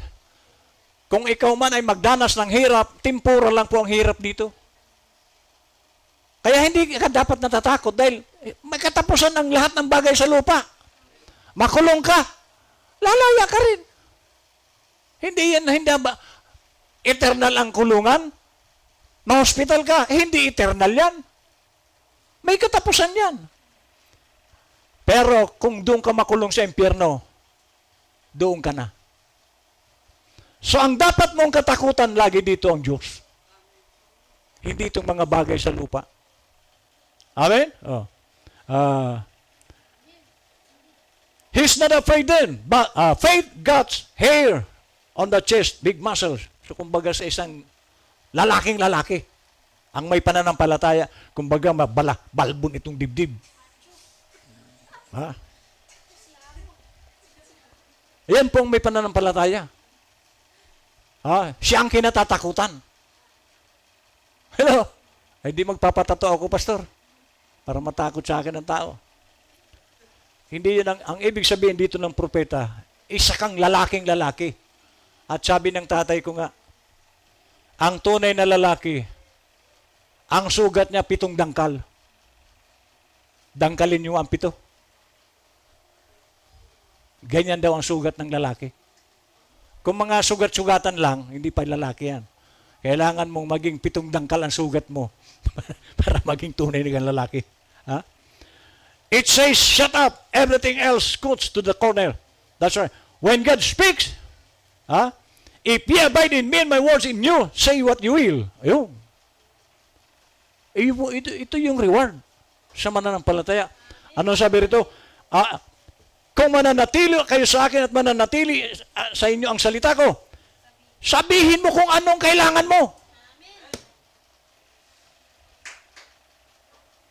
kung ikaw man ay magdanas ng hirap, temporal lang po ang hirap dito. Kaya hindi ka dapat natatakot dahil may katapusan ang lahat ng bagay sa lupa. Makulong ka, lalaya ka rin. Hindi ba eternal ang kulungan? Ma-hospital ka, hindi eternal yan. May katapusan yan. Pero kung doon ka makulong sa impyerno, doon ka na. So ang dapat mong katakutan lagi dito ang Diyos. Hindi itong mga bagay sa lupa. Amen? Oh. He's not afraid then. But faith got hair on the chest, big muscles. So kumbaga sa isang lalaking lalaki, ang may pananampalataya, kumbaga balbon itong dibdib. Ha? Yan pong may pananampalataya. Siya ang kinatatakutan. Hello? Ay di magpapatato ako, pastor. Para matakot sa akin ng tao. Hindi yun ang ibig sabihin dito ng propeta, isa kang lalaking lalaki. At sabi ng tatay ko nga, ang tunay na lalaki, ang sugat niya 7 dangkal. Dangkalin niyo ang 7. Ganyan daw ang sugat ng lalaki. Kung mga sugat-sugatan lang, hindi pa lalaki yan. Kailangan mong maging 7 dangkal ang sugat mo para maging tunay na lalaki. Ha? It says, shut up. Everything else scoots to the corner. That's right. When God speaks, if ye abide in me and my words in you, say what you will. Ayun. Ito yung reward sa mananampalataya. Ano sabi rito? Kung mananatili kayo sa akin at mananatili sa inyo ang salita ko, sabihin mo kung anong kailangan mo.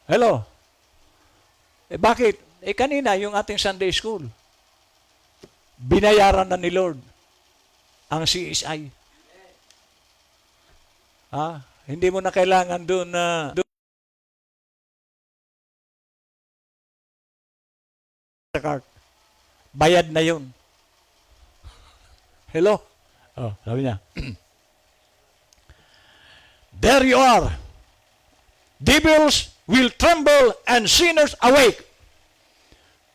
Hello? Bakit? Kanina, yung ating Sunday school, binayaran na ni Lord ang CSI. Hindi mo na kailangan doon na sa cart. Bayad na yun. Hello? Sabi niya. There you are. Devils will tremble and sinners awake.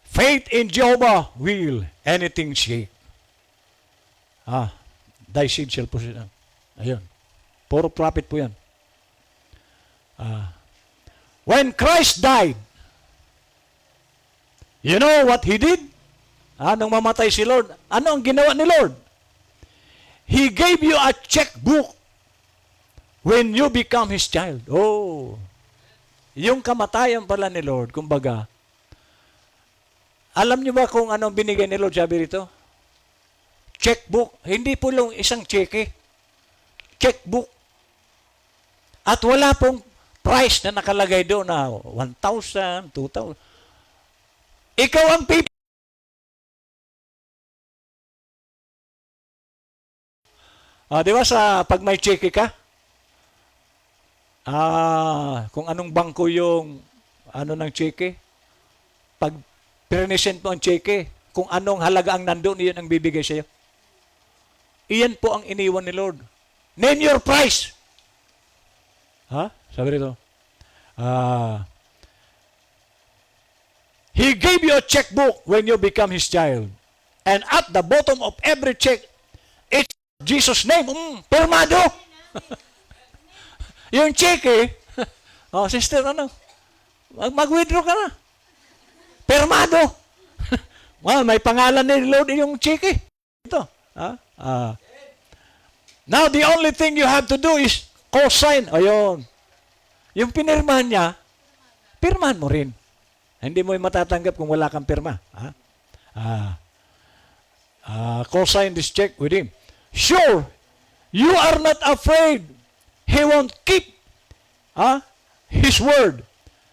Faith in Jehovah will anything shake. Thy seed shall possess. Ayun. Puro prophet po yan. When Christ died, you know what He did? Nung mamatay si Lord, ano ang ginawa ni Lord? He gave you a checkbook when you become His child. Yung kamatayan pala ni Lord, kumbaga, alam niyo ba kung anong binigay ni Lord, sabi rito? Checkbook. Hindi po lang isang cheque. Checkbook. At wala pong price na nakalagay doon na 1,000, 2,000. Ikaw ang pipili. Di ba pag may cheque ka? Kung anong bangko yung ng cheque, pag present mo ang cheque, kung anong halaga ang nandoon, iyan ang bibigay sa'yo. Iyan po ang iniwan ni Lord. Name your price. Sabi rito. He gave you a checkbook when you become His child. And at the bottom of every check, it's Jesus' name. Permado. Yung cheque, sister, mag-withdraw ka na. Permado. May pangalan ni Lord yung cheque. Ito. Now, the only thing you have to do is co-sign. Ayun. Yung pinirmahan niya, pirmahan mo rin. Hindi mo matatanggap kung wala kang pirma. Co-sign this check with Him. Sure, you are not afraid. He won't keep His word.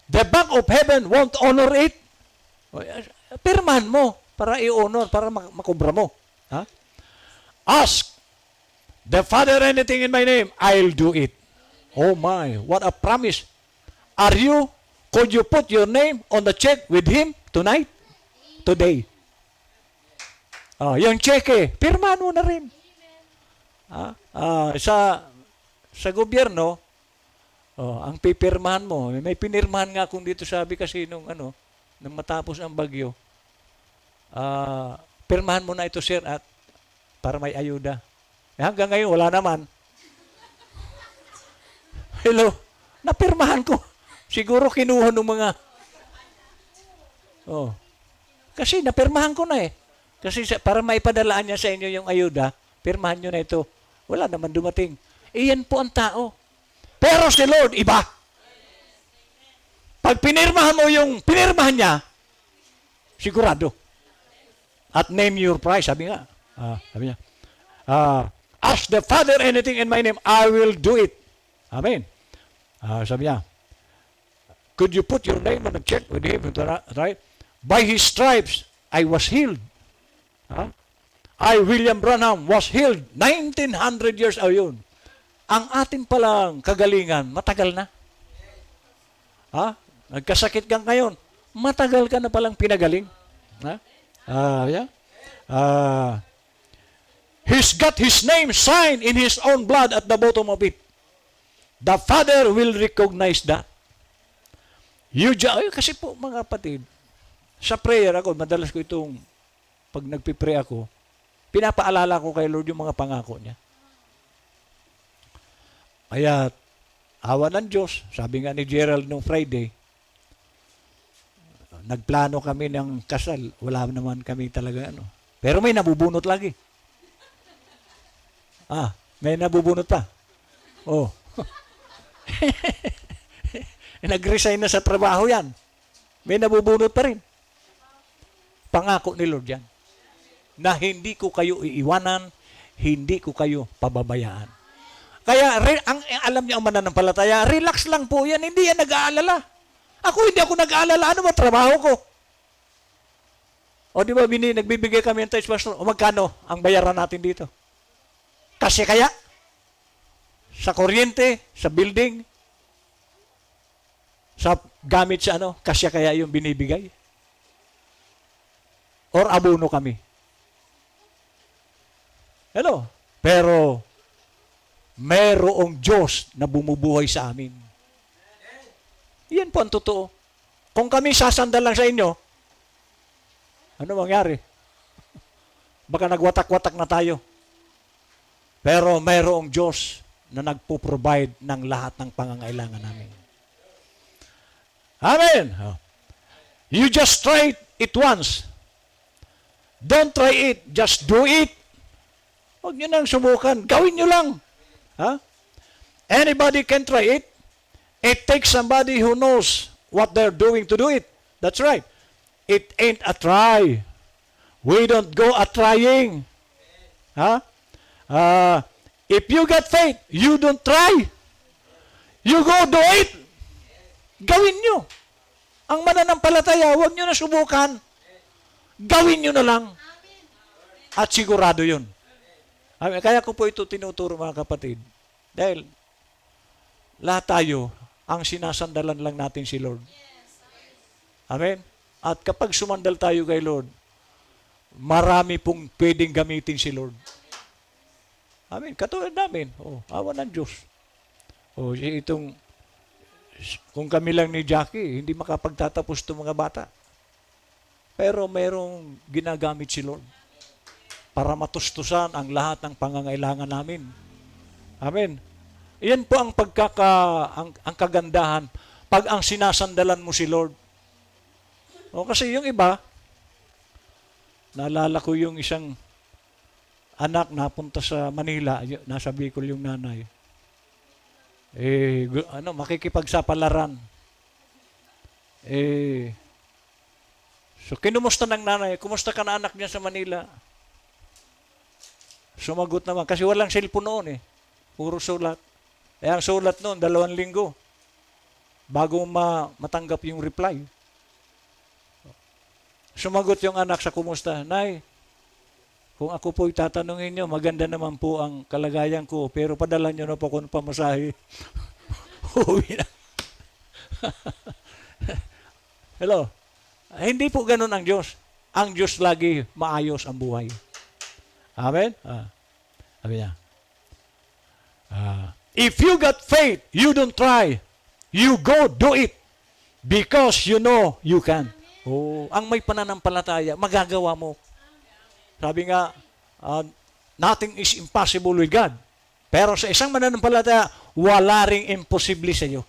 The bank of heaven won't honor it. Pirmahan mo para i-honor, para makubra mo. Ask the Father anything in my name, I'll do it. Oh my, what a promise. Could you put your name on the check with Him tonight? Today. Yung cheque, pirmahan mo na rin. Sa gobyerno, ang pipirmahan mo, may pinirmahan nga kung dito sabi kasi nung matapos ang bagyo, pirmahan mo na ito, sir, at para may ayuda. Hanggang ngayon, wala naman. Hello, napirmahan ko. Siguro kinuha ng mga, kasi napirmahan ko na eh. Kasi para maipadalaan niya sa inyo yung ayuda, pirmahan nyo na ito. Wala naman dumating. Iyan po ang tao. Pero si Lord, iba. Pag pinirmahan mo yung pinirmahan niya, sigurado. At name your price, sabi nga. Sabi niya, ask the Father anything in my name, I will do it. Amen. Sabi niya, could you put your name on a check with him? Right? By his stripes, I was healed. William Branham, was healed. 1900 years ago yun. Ang atin palang kagalingan, matagal na. Nagkasakit ka ngayon, matagal ka na palang pinagaling. Yeah. He's got his name signed in his own blood at the bottom of it. The Father will recognize that. Kasi po mga kapatid, sa prayer ako, madalas ko itong, pag nagpipray ako, pinapaalala ko kay Lord yung mga pangako niya. Kaya, awa ng Diyos, sabi nga ni Gerald nung Friday, nagplano kami ng kasal, wala naman kami talaga ano. Pero may nabubunot lagi. May nabubunot pa. Oh. Nag-resign na sa trabaho yan. May nabubunot pa rin. Pangako ni Lord yan. Na hindi ko kayo iiwanan, hindi ko kayo pababayaan. Kaya, alam niyo ang mananampalataya, relax lang po yan, hindi yan nag-aalala. Hindi ako nag-aalala, ano ba trabaho ko? O di ba, nagbibigay kami ng tithes, pastor, o magkano ang bayaran natin dito? Kasi kaya, sa kuryente, sa building, sa gamit sa kasya kaya yung binibigay? Or abono kami? Hello? Pero, mayroong Diyos na bumubuhay sa amin. Yan po ang totoo. Kung kami sasandal lang sa inyo, ano mangyari? Baka nagwatak-watak na tayo. Pero mayroong Diyos na nagpo-provide ng lahat ng pangangailangan namin. Amen. You just try it once. Don't try it. Just do it. Huwag nyo nang subukan. Gawin nyo lang. Anybody can try it. It takes somebody who knows what they're doing to do it. That's right. It ain't a try. We don't go a trying. If you got faith, you don't try. You go do it. Gawin nyo. Ang mananampalataya, huwag nyo na subukan. Gawin nyo na lang. At sigurado yun. Kaya ko po ito tinuturo mga kapatid. Dahil lahat tayo, ang sinasandalan lang natin si Lord. Amen? At kapag sumandal tayo kay Lord, marami pong pwedeng gamitin si Lord. Amen? Katulad namin. Awa ng Diyos. Kung kami lang ni Jackie, hindi makapagtatapos itong mga bata. Pero mayroong ginagamit si Lord para matustusan ang lahat ng pangangailangan namin. Amen. Iyan po ang ang kagandahan pag ang sinasandalan mo si Lord. Kasi yung iba, naalala ko yung isang anak napunta sa Manila, nasa Bicol yung nanay. Makikipagsapalaran. So, kinumusta ng nanay, kumusta ka na anak niya sa Manila? Sumagot naman, kasi walang cellphone noon puro sulat. Ang sulat noon, 2 linggo, bago matanggap yung reply. Sumagot yung anak sa kumusta, Nay, kung ako po'y tatanungin nyo, maganda naman po ang kalagayan ko, pero padala nyo na po kung pamasahe. Uwi na. Hello? Hindi po ganun ang Diyos. Ang Diyos lagi maayos ang buhay. Amen? Sabi niya, if you got faith, you don't try. You go do it. Because you know you can. Ang may pananampalataya, magagawa mo. Sabi nga, nothing is impossible with God. Pero sa isang mananampalataya, wala ring imposible sa iyo.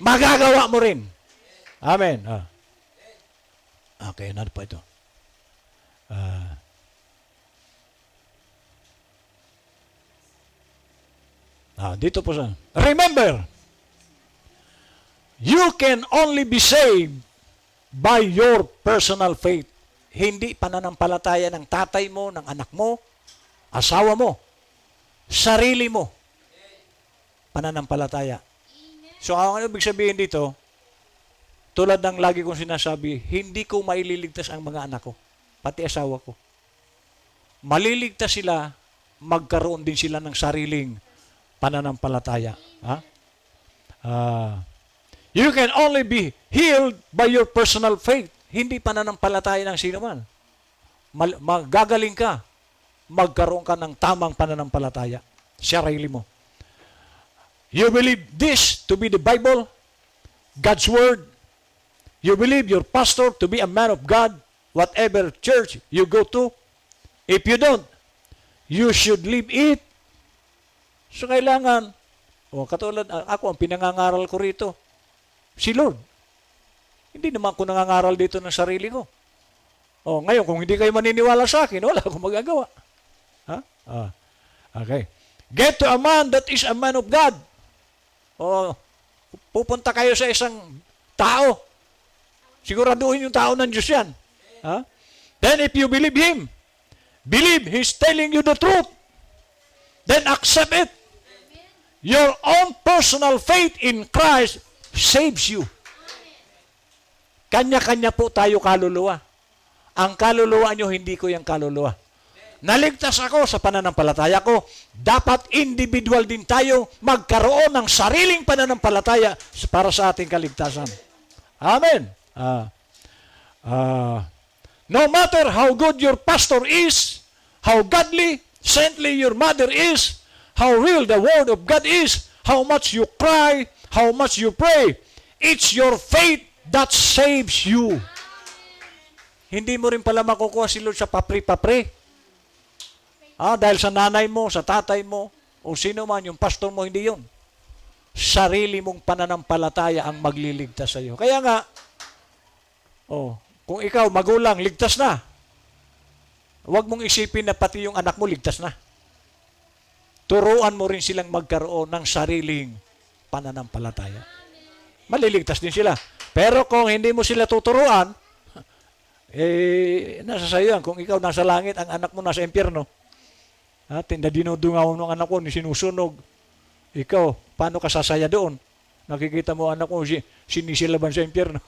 Magagawa mo rin. Amen. Okay, ano pa ito? Dito po sa, remember, you can only be saved by your personal faith. Hindi pananampalataya ng tatay mo, ng anak mo, asawa mo, sarili mo. Pananampalataya. So, ang ibig sabihin dito, tulad ng lagi kong sinasabi, hindi ko maililigtas ang mga anak ko, pati asawa ko. Maliligtas sila, magkaroon din sila ng sariling pananampalataya. You can only be healed by your personal faith. Hindi pananampalataya ng sino man. Magagaling ka, magkaroon ka ng tamang pananampalataya. Sarili mo. You believe this to be the Bible, God's Word. You believe your pastor to be a man of God, whatever church you go to. If you don't, you should live it. So kailangan, katulad, ako ang pinangangaral ko rito, si Lord. Hindi naman ako nangangaral dito ng sarili ko. Ngayon, kung hindi kayo maniniwala sa akin, wala akong magagawa. Okay. Get to a man that is a man of God. Pupunta kayo sa isang tao. Siguraduhin yung tao ng Diyos yan. Then if you believe Him, believe He's telling you the truth, then accept it. Your own personal faith in Christ saves you. Kanya-kanya po tayo kaluluwa. Ang kaluluwa nyo, hindi ko yung kaluluwa. Naligtas ako sa pananampalataya ko. Dapat individual din tayo magkaroon ng sariling pananampalataya para sa ating kaligtasan. Amen. No matter how good your pastor is, how godly, saintly your mother is, how real the Word of God is, how much you cry, how much you pray, it's your faith that saves you. Hindi mo rin pala makukuha si Lord sa papri-papri. Dahil sa nanay mo, sa tatay mo, o sino man, yung pastor mo, hindi yun. Sarili mong pananampalataya ang magliligtas sa iyo. Kaya nga, kung ikaw, magulang, ligtas na. Huwag mong isipin na pati yung anak mo, ligtas na. Turuan mo rin silang magkaroon ng sariling pananampalataya. Maliligtas din sila. Pero kung hindi mo sila tuturuan, nasa sayo yan. Kung ikaw nasa langit, ang anak mo nasa impyerno. Dinudungaw ng anak ko, sinusunog. Ikaw, paano ka sasaya doon? Nakikita mo anak mo, sinisilaban sa impyerno.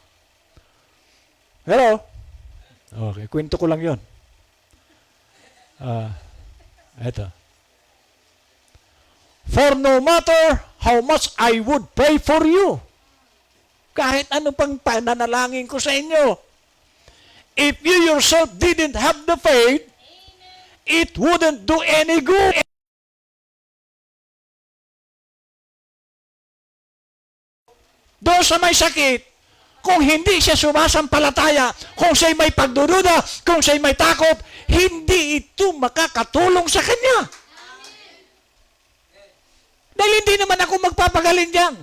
Pero, okay, kwento ko lang yun. Eto. For no matter how much I would pray for you, kahit ano pang pananalangin ko sa inyo, if you yourself didn't have the faith, it wouldn't do any good. Doon sa may sakit, kung hindi siya sumasampalataya, kung siya'y may pagdududa, kung siya'y may takot, hindi ito makakatulong sa kanya. Dahil hindi naman ako magpapagaling diyan.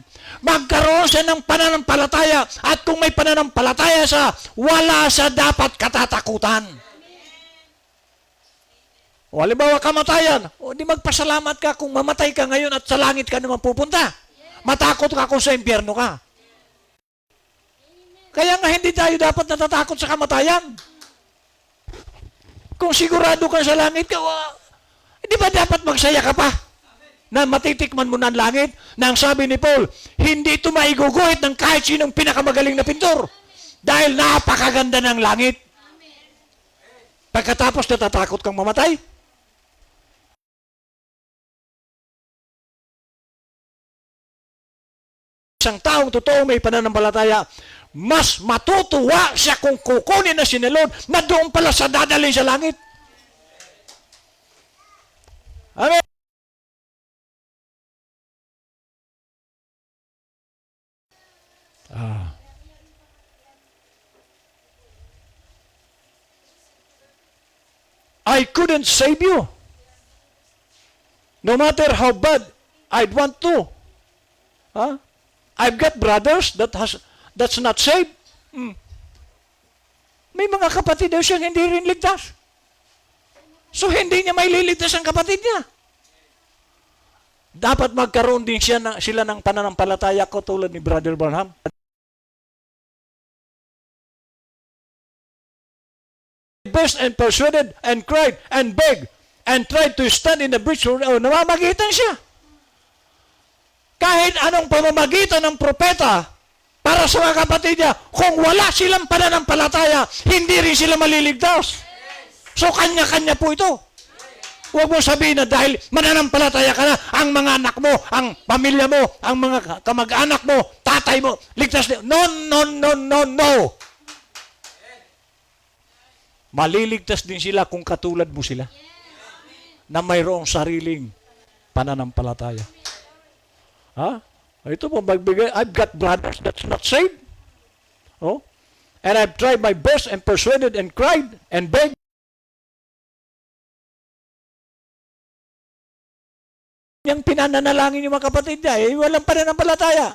Magkaroon siya ng pananampalataya, at kung may pananampalataya siya, wala siya dapat katatakutan. Halimbawa kamatayan, di magpasalamat ka kung mamatay ka ngayon at sa langit ka naman pupunta. Matakot ka kung sa impyerno ka. Kaya nga hindi tayo dapat natatakot sa kamatayan. Kung sigurado ka sa langit ka, di ba dapat magsaya ka pa? Na matitikman mo na ang langit? Na ang sabi ni Paul, hindi ito maiguguhit ng kahit sinong pinakamagaling na pintor. Dahil napakaganda ng langit. Pagkatapos natatakot kang mamatay? Isang taong totoo may pananampalataya, mas matutuwa siya kung kukunin na si Lord na doon pala sa dadalhin sa langit. Amen. I couldn't save you. No matter how bad I'd want to. I've got brothers that's not saved. May mga kapatid daw siyang hindi rin ligtas. So hindi niya may liligtas ang kapatid niya. Dapat magkaroon din sila ng pananampalataya ko tulad ni Brother Branham. Best and persuaded and cried and begged and tried to stand in the breach. Namamagitan siya. Kahit anong pamamagitan ng propeta para sa mga kapatid niya, kung wala silang pananampalataya, hindi rin sila maliligtas. So, kanya-kanya po ito. Huwag mo sabihin na dahil mananampalataya ka na, ang mga anak mo, ang pamilya mo, ang mga kamag-anak mo, tatay mo, ligtas na. No, no, no, no, no. Maliligtas din sila kung katulad mo sila na mayroong sariling pananampalataya. Ha? Ito po, magbigay, I've got brothers that's not saved. Oh? And I've tried my best and persuaded and cried and begged. Yung pinananalangin yung mga kapatid niya, walang pananampalataya.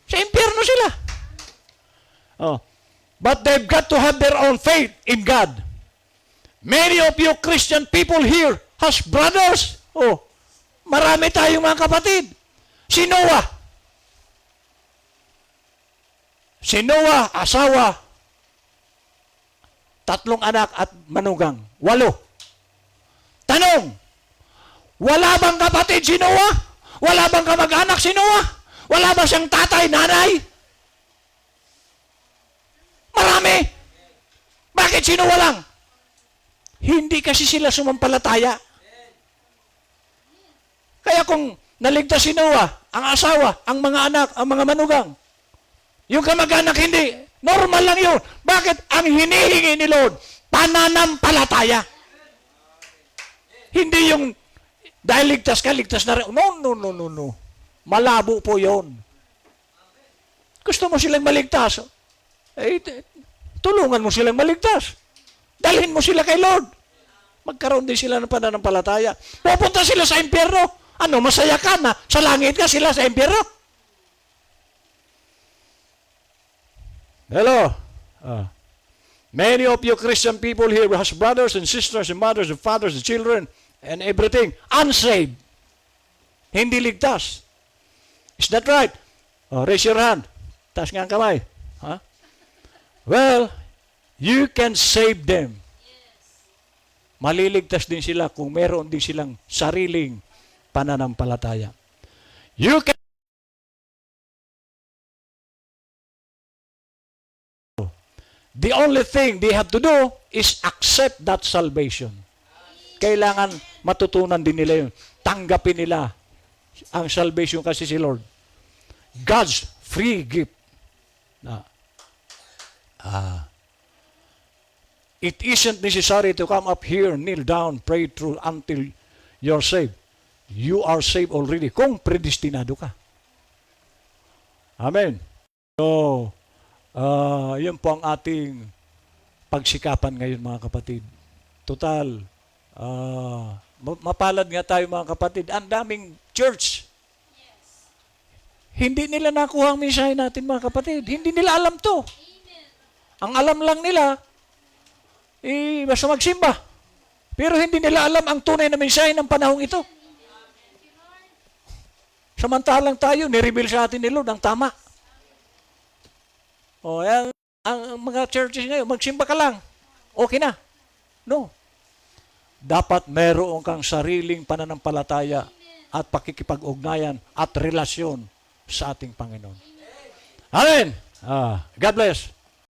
Sa impyerno sila. Oh. But they've got to have their own faith in God. Many of you Christian people here has brothers. Oh, marami tayong mga kapatid. Si Noah. Si Noah, asawa, 3 anak at manugang, 8. Tanong, wala bang kapatid si Noah? Wala bang kamag-anak si Noah? Wala ba siyang tatay, nanay? Marami. Bakit sino walang? Hindi kasi sila sumampalataya. Kaya kung naligtas si Noah, ang asawa, ang mga anak, ang mga manugang, yung kamag-anak hindi, normal lang yun. Bakit? Ang hinihingi ni Lord, pananampalataya. Hindi yung dahil ligtas ka, ligtas na rin. No, no, no, no, no. Malabo po yun. Gusto mo silang maligtas? Tulungan mo silang maligtas. Dalhin mo sila kay Lord. Magkaroon din sila ng pananampalataya. Pupunta sila sa impyerno. Ano, masaya ka na sa langit ka, sila sa impyerno? Hello. Many of you Christian people here has brothers and sisters and mothers and fathers and children and everything unsaved. Hindi ligtas. Is that right? Raise your hand. Taas nga ang kamay. Huh? Well, you can save them. Maliligtas din sila kung meron din silang sariling pananampalataya. You can. The only thing they have to do is accept that salvation. Kailangan matutunan din nila yun. Tanggapin nila ang salvation kasi si Lord. God's free gift. It isn't necessary to come up here, kneel down, pray through until you're saved. You are saved already kung predestinado ka. Amen. So, yun po ang ating pagsikapan ngayon mga kapatid. Total, mapalad nga tayo mga kapatid. Ang daming church. Hindi nila nakuha ang mensahe natin mga kapatid. Hindi nila alam to. Ang alam lang nila, basta magsimba. Pero hindi nila alam ang tunay na mensahe ng panahong ito. Samantalang tayo, nireveal sa atin ni Lord ang tama. Ang mga churches ngayon, magsimba ka lang. Okay na. No. Dapat meron kang sariling pananampalataya at pakikipag-ugnayan at relasyon sa ating Panginoon. Amen. God bless.